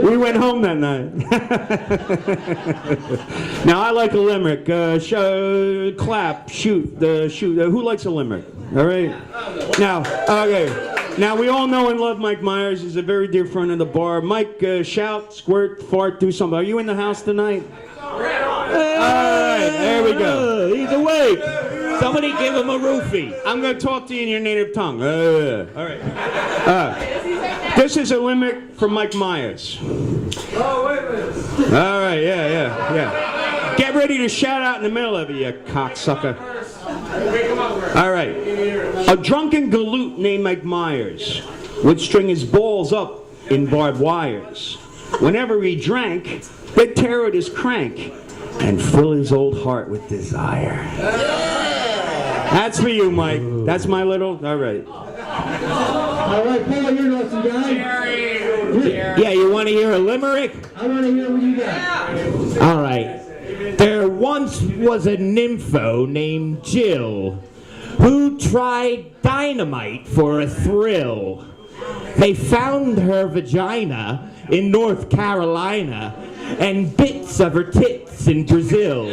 We went home that night. Now I like a limerick. Clap, shoot, shoot. Who likes a limerick? All right. Now, okay. Now we all know and love Mike Myers. He's a very dear friend of the bar. Mike, shout, squirt, fart, do something. Are you in the house tonight? All right. There we go. He's awake. Somebody give him a roofie. I'm going to talk to you in your native tongue. All right. This is a limerick from Mike Myers. Oh, wait a minute. All right, yeah. Get ready to shout out in the middle of it, you cocksucker. All right. A drunken galoot named Mike Myers would string his balls up in barbed wires. Whenever he drank, they'd tear at his crank and fill his old heart with desire. That's for you, Mike. That's my little... All right. All right, Paul, you're an awesome guy. Yeah, you want to hear a limerick? I want to hear what you got. All right. There once was a nympho named Jill who tried dynamite for a thrill. They found her vagina in North Carolina and bits of her tits in Brazil.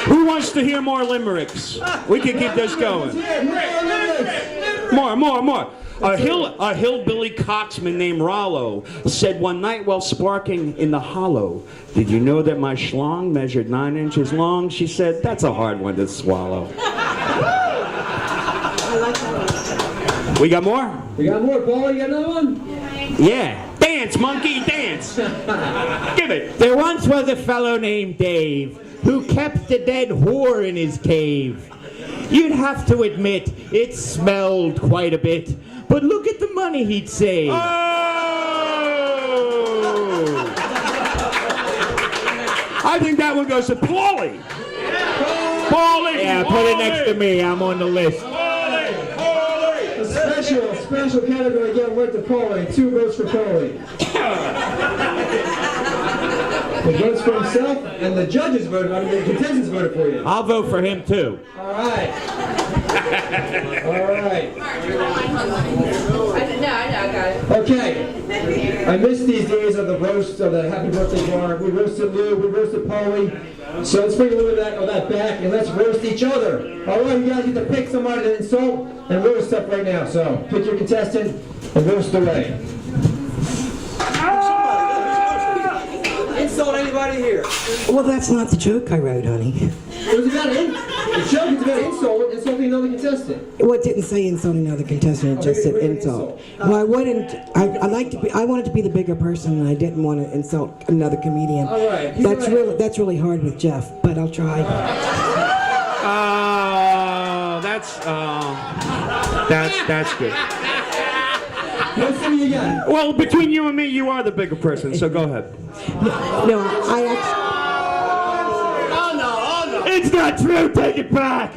Who wants to hear more limericks? We can keep this going. More. A hillbilly coxman named Rollo said one night while sparking in the hollow, "Did you know that my schlong measured 9 inches long?" She said, "That's a hard one to swallow." We got more? We got more, Paul. You got another one? Yeah. Dance, monkey, dance. Give it. There once was a fellow named Dave who kept a dead whore in his cave. You'd have to admit it smelled quite a bit, but look at the money he'd save. Oh! I think that one goes to Paulie. Paulie. Yeah, put it next to me. I'm on the list. A special category again went to Paulie. 2 votes for Paulie. The votes for himself, and the judges voted, I mean the contestants voted for you. I'll vote for him too. All right. All right. No, I got it. Okay. I missed these days of the roast of the happy birthday bar. We roasted Lou, we roasted Paulie. So let's bring a little bit of that back and let's roast each other. All right, you guys get to pick somebody to insult and roast up right now. So pick your contestant and roast away. Insult anybody here. Well, that's not the joke I wrote, honey. It was about the joke is about insulting another contestant. Well, it didn't say insulting another contestant, it just said insult. Well, I wanted to be the bigger person, and I didn't want to insult another comedian. All right. That's really hard with Jeff, but I'll try. That's good. Let's see what you got. Well, between you and me, you are the bigger person, so go ahead. No, I actually... It's not true. Take it back.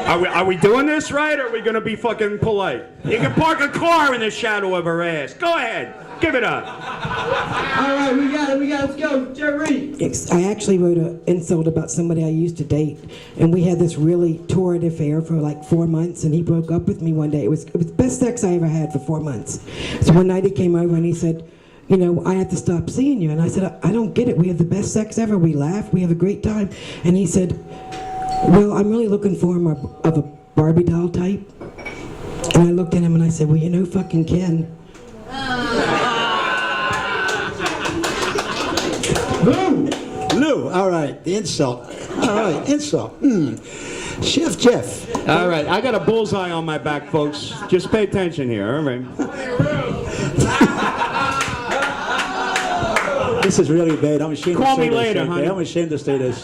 Are we doing this right, or are we going to be fucking polite? You can park a car in the shadow of her ass. Go ahead. Give it up. All right, we got it. Let's go. Jeri. I actually wrote an insult about somebody I used to date, and we had this really torrid affair for like 4 months, and he broke up with me one day. It was the best sex I ever had for 4 months. So one night he came over and he said, "You know, I have to stop seeing you." And I said, I don't get it. We have the best sex ever. We laugh. We have a great time. And he said, "Well, I'm really looking for him of a Barbie doll type." And I looked at him and I said, well, you know fucking Ken. Lou, all right, the insult. All right, insult. Chef Jeff. All right, I got a bullseye on my back, folks. Just pay attention here, all right? This is really bad. I'm ashamed Call to say me this. later, Okay? honey. I'm ashamed to say this.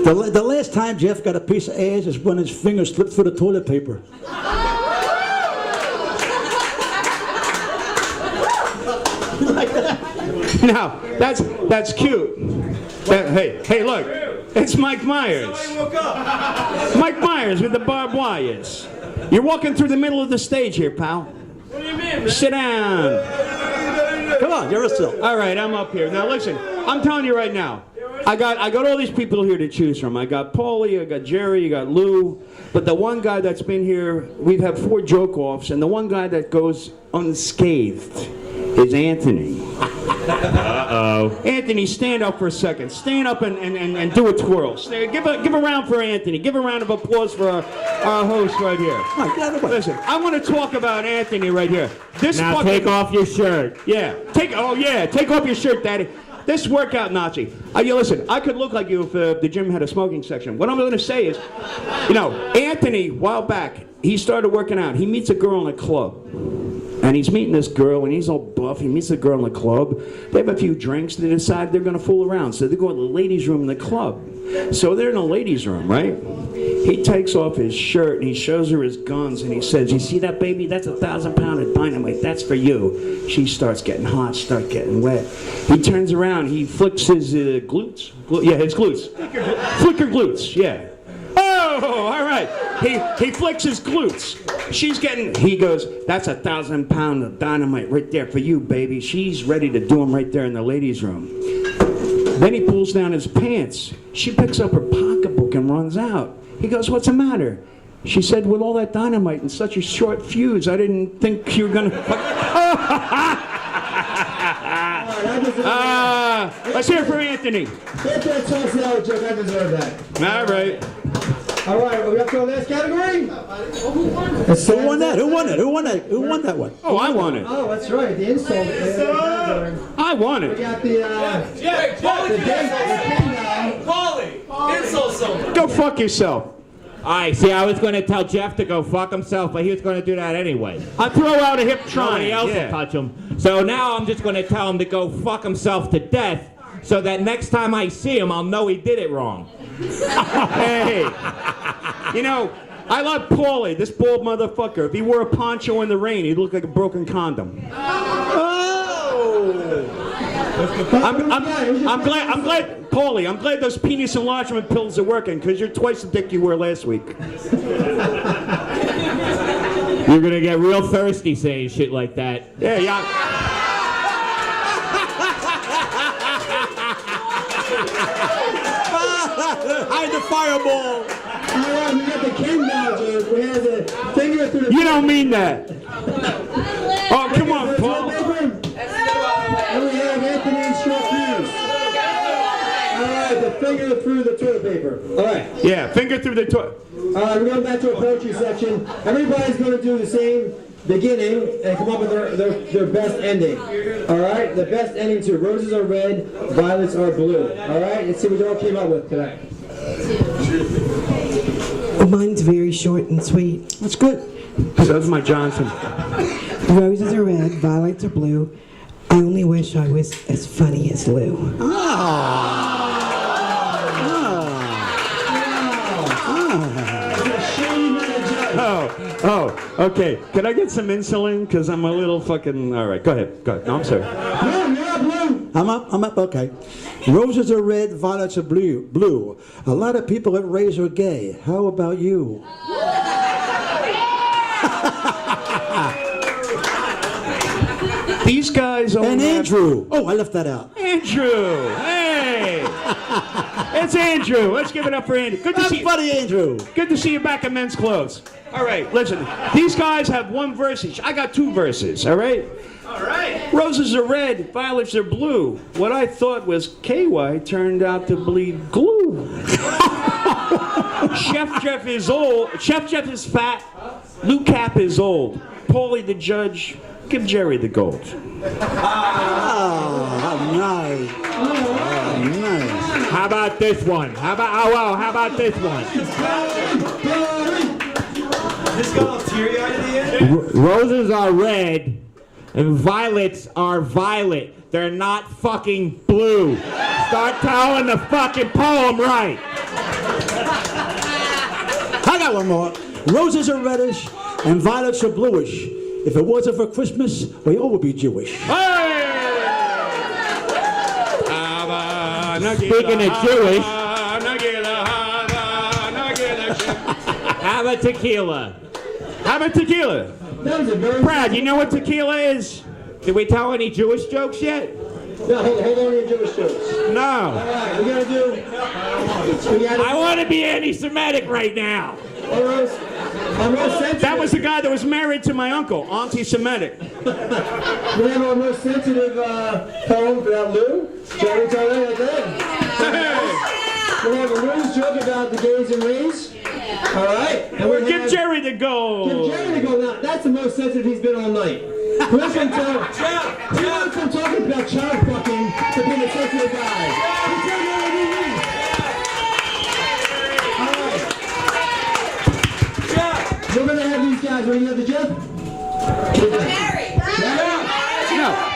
The last time Jeff got a piece of ass is when his finger slipped through the toilet paper. Now, that's cute. Hey, look, it's Mike Myers. Mike Myers with the barbed wires. You're walking through the middle of the stage here, pal. What do you mean, man? Sit down. Come on, you're a still. All right, I'm up here. Now listen, I'm telling you right now, I got all these people here to choose from. I got Paulie, I got Jerry, I got Lou, but the one guy that's been here, we've had 4 joke-offs, and the one guy that goes unscathed is Anthony. Uh-oh. Anthony, stand up for a second. Stand up and do a twirl. Give a round for Anthony. Give a round of applause for our host right here. Right, get out of the way. Listen, I want to talk about Anthony right here. This Now fucking, take off your shirt. yeah, take off your shirt, Daddy. This workout Nazi. You listen, I could look like you if the gym had a smoking section. What I'm going to say is, Anthony, a while back, he started working out. He meets a girl in a club. And he's meeting this girl, and he's all buff. He meets the girl in the club. They have a few drinks. They decide they're going to fool around. So they go to the ladies' room in the club. So they're in the ladies' room, right? He takes off his shirt, and he shows her his guns, and he says, you see that, baby? That's 1,000 pounds of dynamite. That's for you. She starts getting hot, starts getting wet. He turns around. He flicks his glutes. Yeah, his glutes. Flicker glutes, yeah. Oh, all right. He flicks his glutes. He goes, that's 1,000 pounds of dynamite right there for you, baby. She's ready to do him right there in the ladies' room. Then he pulls down his pants. She picks up her pocketbook and runs out. He goes, what's the matter? She said, with all that dynamite and such a short fuse, I didn't think you were going to... Let's hear it for Anthony. That's a tough now, joke. I deserve that. All right. All right, are we up to the last category? Who won that? Who won it? Who won that one? Oh, I won it. Oh, that's right, the insult. I won We it. got the Paulie, insult someone. Go fuck yourself. All right, see, I was going to tell Jeff to go fuck himself, but he was going to do that anyway. I throw out a hip try. Nobody else will touch him. So now I'm just going to tell him to go fuck himself to death, so that next time I see him, I'll know he did it wrong. Hey, I love Paulie, this bald motherfucker. If he wore a poncho in the rain, he'd look like a broken condom. I'm glad, Paulie, I'm glad those penis enlargement pills are working, because you're twice the dick you were last week. You're going to get real thirsty saying shit like that. Yeah. Hide the fireball. All right, we got the Ken now, Joe. We have the finger through the... You don't mean that. Oh, come on, Paul. And we have Anthony's short fuse. All right, the finger through the toilet paper. All right. Yeah, finger through the toilet. All right, we're going back to a poetry section. Everybody's going to do the same beginning and come up with their best ending. All right, the best ending to roses are red, violets are blue. All right, let's see what you all came up with today. Well, mine's very short and sweet. That's good. So's my Johnson. Roses are red, violets are blue. I only wish I was as funny as Lou. Oh, okay. Can I get some insulin? Because I'm a little fucking... All right, go ahead. No, I'm sorry. I'm up, okay. Roses are red, violets are blue. A lot of people at Rays are gay. How about you? These guys only And have- Andrew. Oh, I left that out. Andrew! Hey! It's Andrew. Let's give it up for Andrew. Good to see you. Funny, Andrew. Good to see you back in men's clothes. All right, listen. These guys have one verse each. I got 2 verses, all right? All right. Roses are red, violets are blue. What I thought was KY turned out to be glue. Chef Jeff is old. Chef Jeff is fat. Lou Cap is old. Paulie the judge, give Jerry the gold. Oh, nice. Oh, nice. How about this one? How about this one? This got all teary-eyed at the end. Roses are red and violets are violet. They're not fucking blue. Start telling the fucking poem right. I got one more. Roses are reddish and violets are bluish. If it wasn't for Christmas, we all would be Jewish. Speaking of Jewish, have a tequila. How about tequila? That was a very... Brad, you know what tequila is? Did we tell any Jewish jokes yet? No, hold on to your Jewish jokes. All No. right, we gotta do... We gotta... I want to be anti-Semitic right now. Our most sensitive... That was the guy that was married to my uncle, anti-Semitic. We have our most sensitive poem for that Lou. Jerry, tell that like that. We have a Lou's joke about the gays and Rays. All right. And we Give have... Jerry the gold. Give Jerry the gold. Now, that's the most sensitive he's been all night. Who else can tell? Who else can talking about child fucking to being a sensitive guy? Who's trying to know what he means? All right. We're gonna have these guys. What do you have, the Jeff?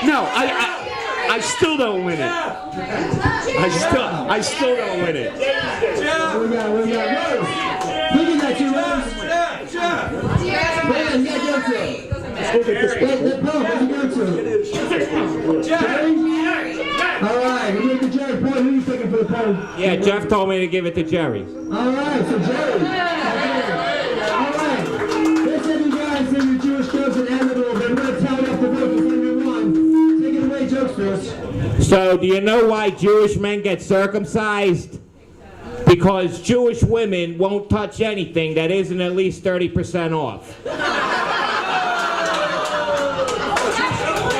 No, I still don't win it. I still don't win it. What we got? Rose. Look at that, you Rose. Man, you gotta go to it. That poem, what's it go to? Jerry? All right, we're going to Jerry. Boy, who are you picking for the poem? Yeah, Jeff told me to give it to Jerry. All right, so Jerry. All right. Let's have you guys sing your Jewish jokes and end it a little bit. We're going to tally up the votes with everyone. Take it away, jokesters. So, do you know why Jewish men get circumcised? Because Jewish women won't touch anything that isn't at least 30% off.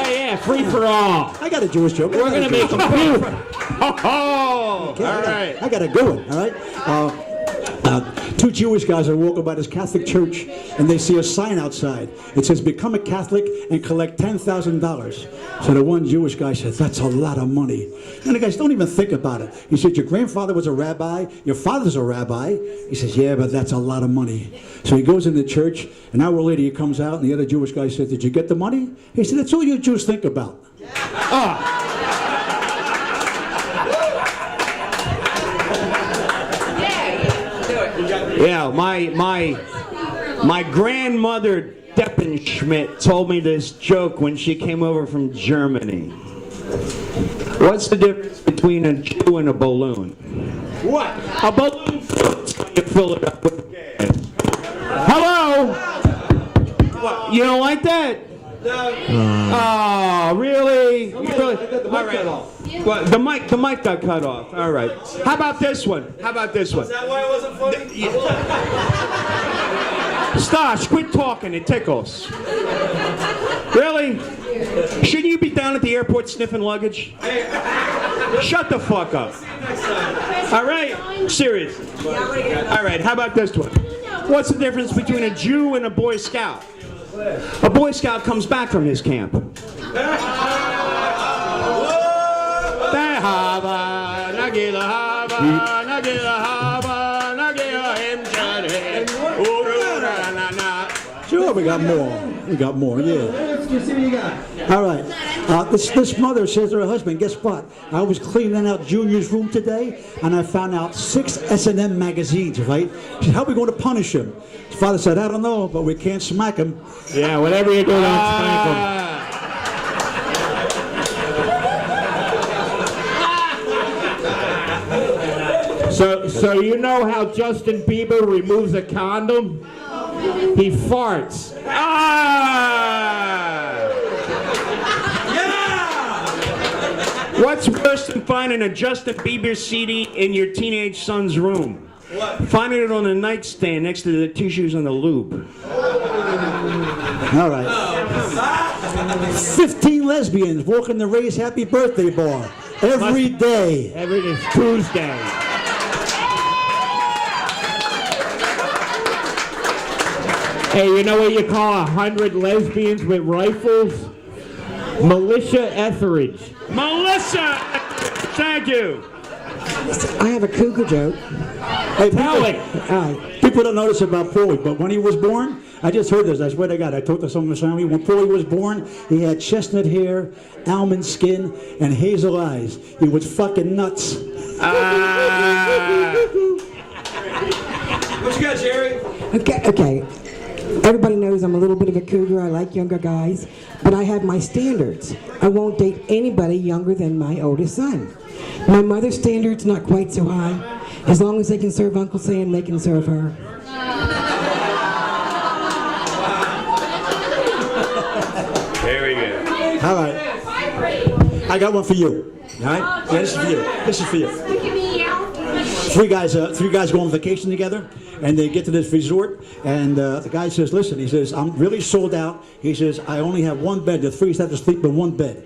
Yeah, free for all. I got a Jewish joke. We're going to make them proof. Oh, all right. I got a good one, all right? Two Jewish guys are walking by this Catholic church, and they see a sign outside. It says, become a Catholic and collect $10,000. So the one Jewish guy says, that's a lot of money. And the guys, don't even think about it. He said, your grandfather was a rabbi, your father's a rabbi. He says, yeah, but that's a lot of money. So he goes into church, an hour later he comes out, and the other Jewish guy said, did you get the money? He said, that's all you Jews think about. Yeah, my grandmother Deppenschmidt told me this joke when she came over from Germany. What's the difference between a Jew and a balloon? What? A balloon floats when you fill it up with gas. Hello? What, you don't like that? Oh, really? You really? All right. Well, the mic got cut off. All right. How about this one? Is that why it wasn't funny? Stosh, quit talking. It tickles. Really? Shouldn't you be down at the airport sniffing luggage? Shut the fuck up. All right? Seriously. All right, how about this one? What's the difference between a Jew and a Boy Scout? A Boy Scout comes back from his camp. Sure, we got more. Yeah. Let's see what you got. All right. This mother says to her husband, guess what? I was cleaning out Junior's room today, and I found out 6 S&M magazines, right? She said, how are we going to punish him? His father said, I don't know, but we can't smack him. Yeah, whatever you do, don't spank them. So you know how Justin Bieber removes a condom? He farts. What's worse than finding a Justin Bieber CD in your teenage son's room? What? Finding it on the nightstand next to the tissues and the lube. All right. 15 lesbians walking the Ray's Happy Birthday bar every day. Every day, Tuesday. Hey, you know what you call 100 lesbians with rifles? Militia Etheridge. Melissa! Thank you. I have a cougar joke. Hey, Tell it. people don't notice about Paulie, but when he was born, I just heard this. I swear to God, I talked to some of his family. When Paulie was born, he had chestnut hair, almond skin, and hazel eyes. He was fucking nuts. What you got, Jerry? Okay. Everybody knows I'm a little bit of a cougar. I like younger guys, but I have my standards. I won't date anybody younger than my oldest son. My mother's standards not quite so high. As long as they can serve Uncle Sam, they can serve her. There we go. All right. I got one for you. All right? Yeah, this is for you. This is for you. Look at me, Al. Three guys go on vacation together, and they get to this resort, and the guy says, listen, he says, I'm really sold out. He says, I only have one bed. The three have to sleep in one bed.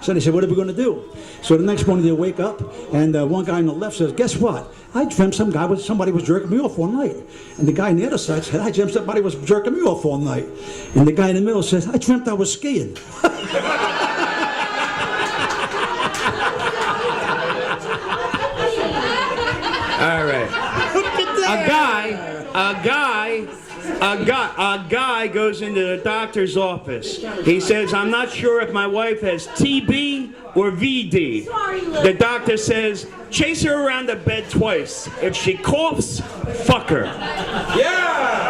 So they said, what are we going to do? So the next morning they wake up, and one guy on the left says, guess what? I dreamt somebody was jerking me off all night. And the guy on the other side said, I dreamt somebody was jerking me off all night. And the guy in the middle says, I dreamt I was skiing. All right. A guy goes into the doctor's office. He says, I'm not sure if my wife has TB or VD. Sorry, Lou. The doctor says, chase her around the bed twice. If she coughs, fuck her. Yeah!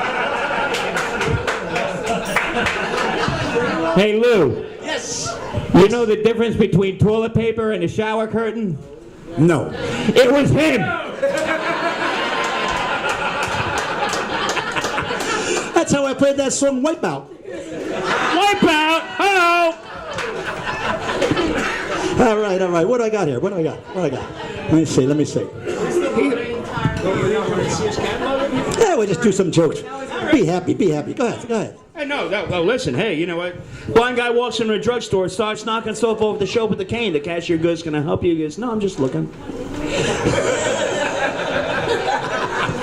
Hey, Lou. Yes. You know the difference between toilet paper and a shower curtain? No. It was him. That's how I played that song, Wipeout. Wipeout! Hello! All right. What do I got here? What do I got? Let me see. Yeah, we'll just do some jokes. Be happy. Go ahead. Hey, no, listen, hey, you know what? Blind guy walks into a drugstore, starts knocking stuff over the shelf with a cane. The cashier goes, can I help you? He goes, no, I'm just looking.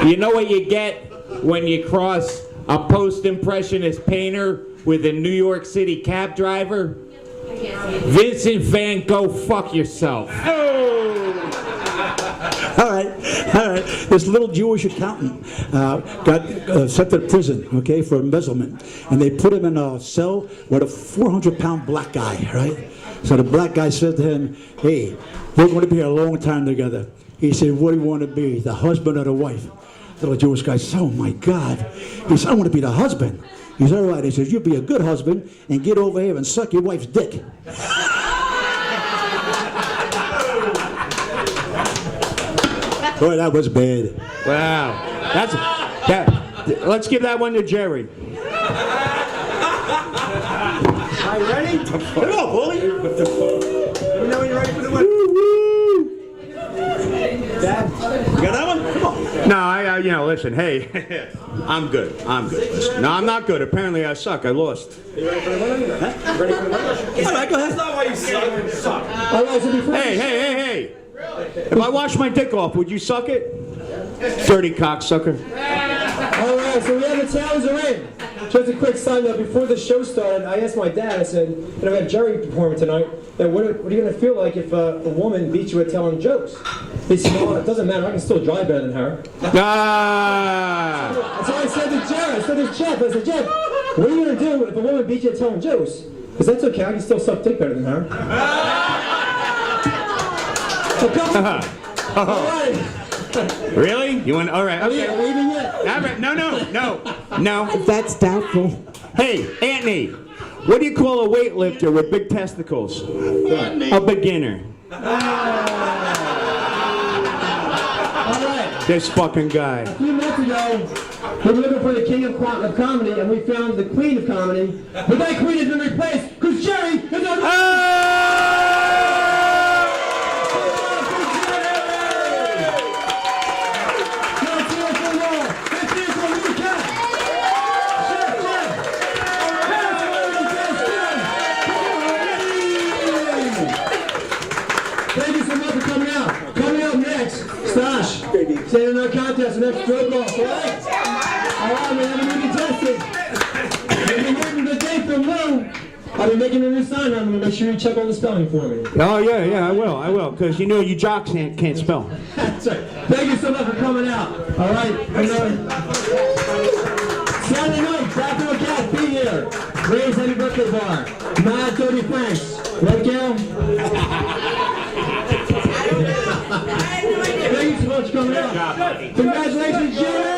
You know what you get when you cross a post-impressionist painter with a New York City cab driver? Vincent Van Gogh, fuck yourself. All right. This little Jewish accountant got sent to prison, okay, for embezzlement, and they put him in a cell with a 400-pound black guy, right? So the black guy said to him, "Hey, we're going to be a long time together." He said, "What do you want to be, the husband or the wife?" The little Jewish guy said, "Oh my God!" He said, "I want to be the husband." He said, "All right." He says, "You be a good husband and get over here and suck your wife's dick." Boy, that was bad. Wow. Let's give that one to Jerry. Are you ready? Come on, bully. Let me know when you're ready for the one. Dad, you got that one? Come on. No, listen, hey, I'm good. Listen, no, I'm not good. Apparently I suck. I lost. You ready for the one? Huh? You ready for the one? All right, go ahead. That's not why you suck. All right, so before Hey. If I wash my dick off, would you suck it? Dirty cocksucker. All right, so we have the towels are in. Just a quick sign though, before the show started, I asked my dad, I said, we have Jeri performing tonight, and what are you going to feel like if a woman beats you at telling jokes? He said, well, it doesn't matter, I can still drive better than her. Ah! That's why I said to Jeri, I said to Jeff, what are you going to do if a woman beats you at telling jokes? Because that's okay, I can still suck dick better than her. So come on. All right. Really? You want? All right. Okay. Are we leaving yet? All right. No. That's doubtful. Hey, Anthony, what do you call a weightlifter with big testicles? A beginner. All right. This fucking guy. A few minutes ago, we were looking for the king of comedy, and we found the queen of comedy. But that queen has been replaced because Jeri is on. Thank you so much for coming out. Coming up next, Stash. Say in our contest, the next joke off, all right? All right, man, everybody tested. I'm making a new sign. I'm going to make sure you check all the spelling for me. Oh, yeah, I will, because you know you jocks can't spell. That's right. Thank you so much for coming out. All right. Saturday night, Back to a Cat, be here. Ray's Happy Birthday Bar. Mad 30 Franks. Right, Gail? Thank you so much for coming out. Congratulations, Jeri!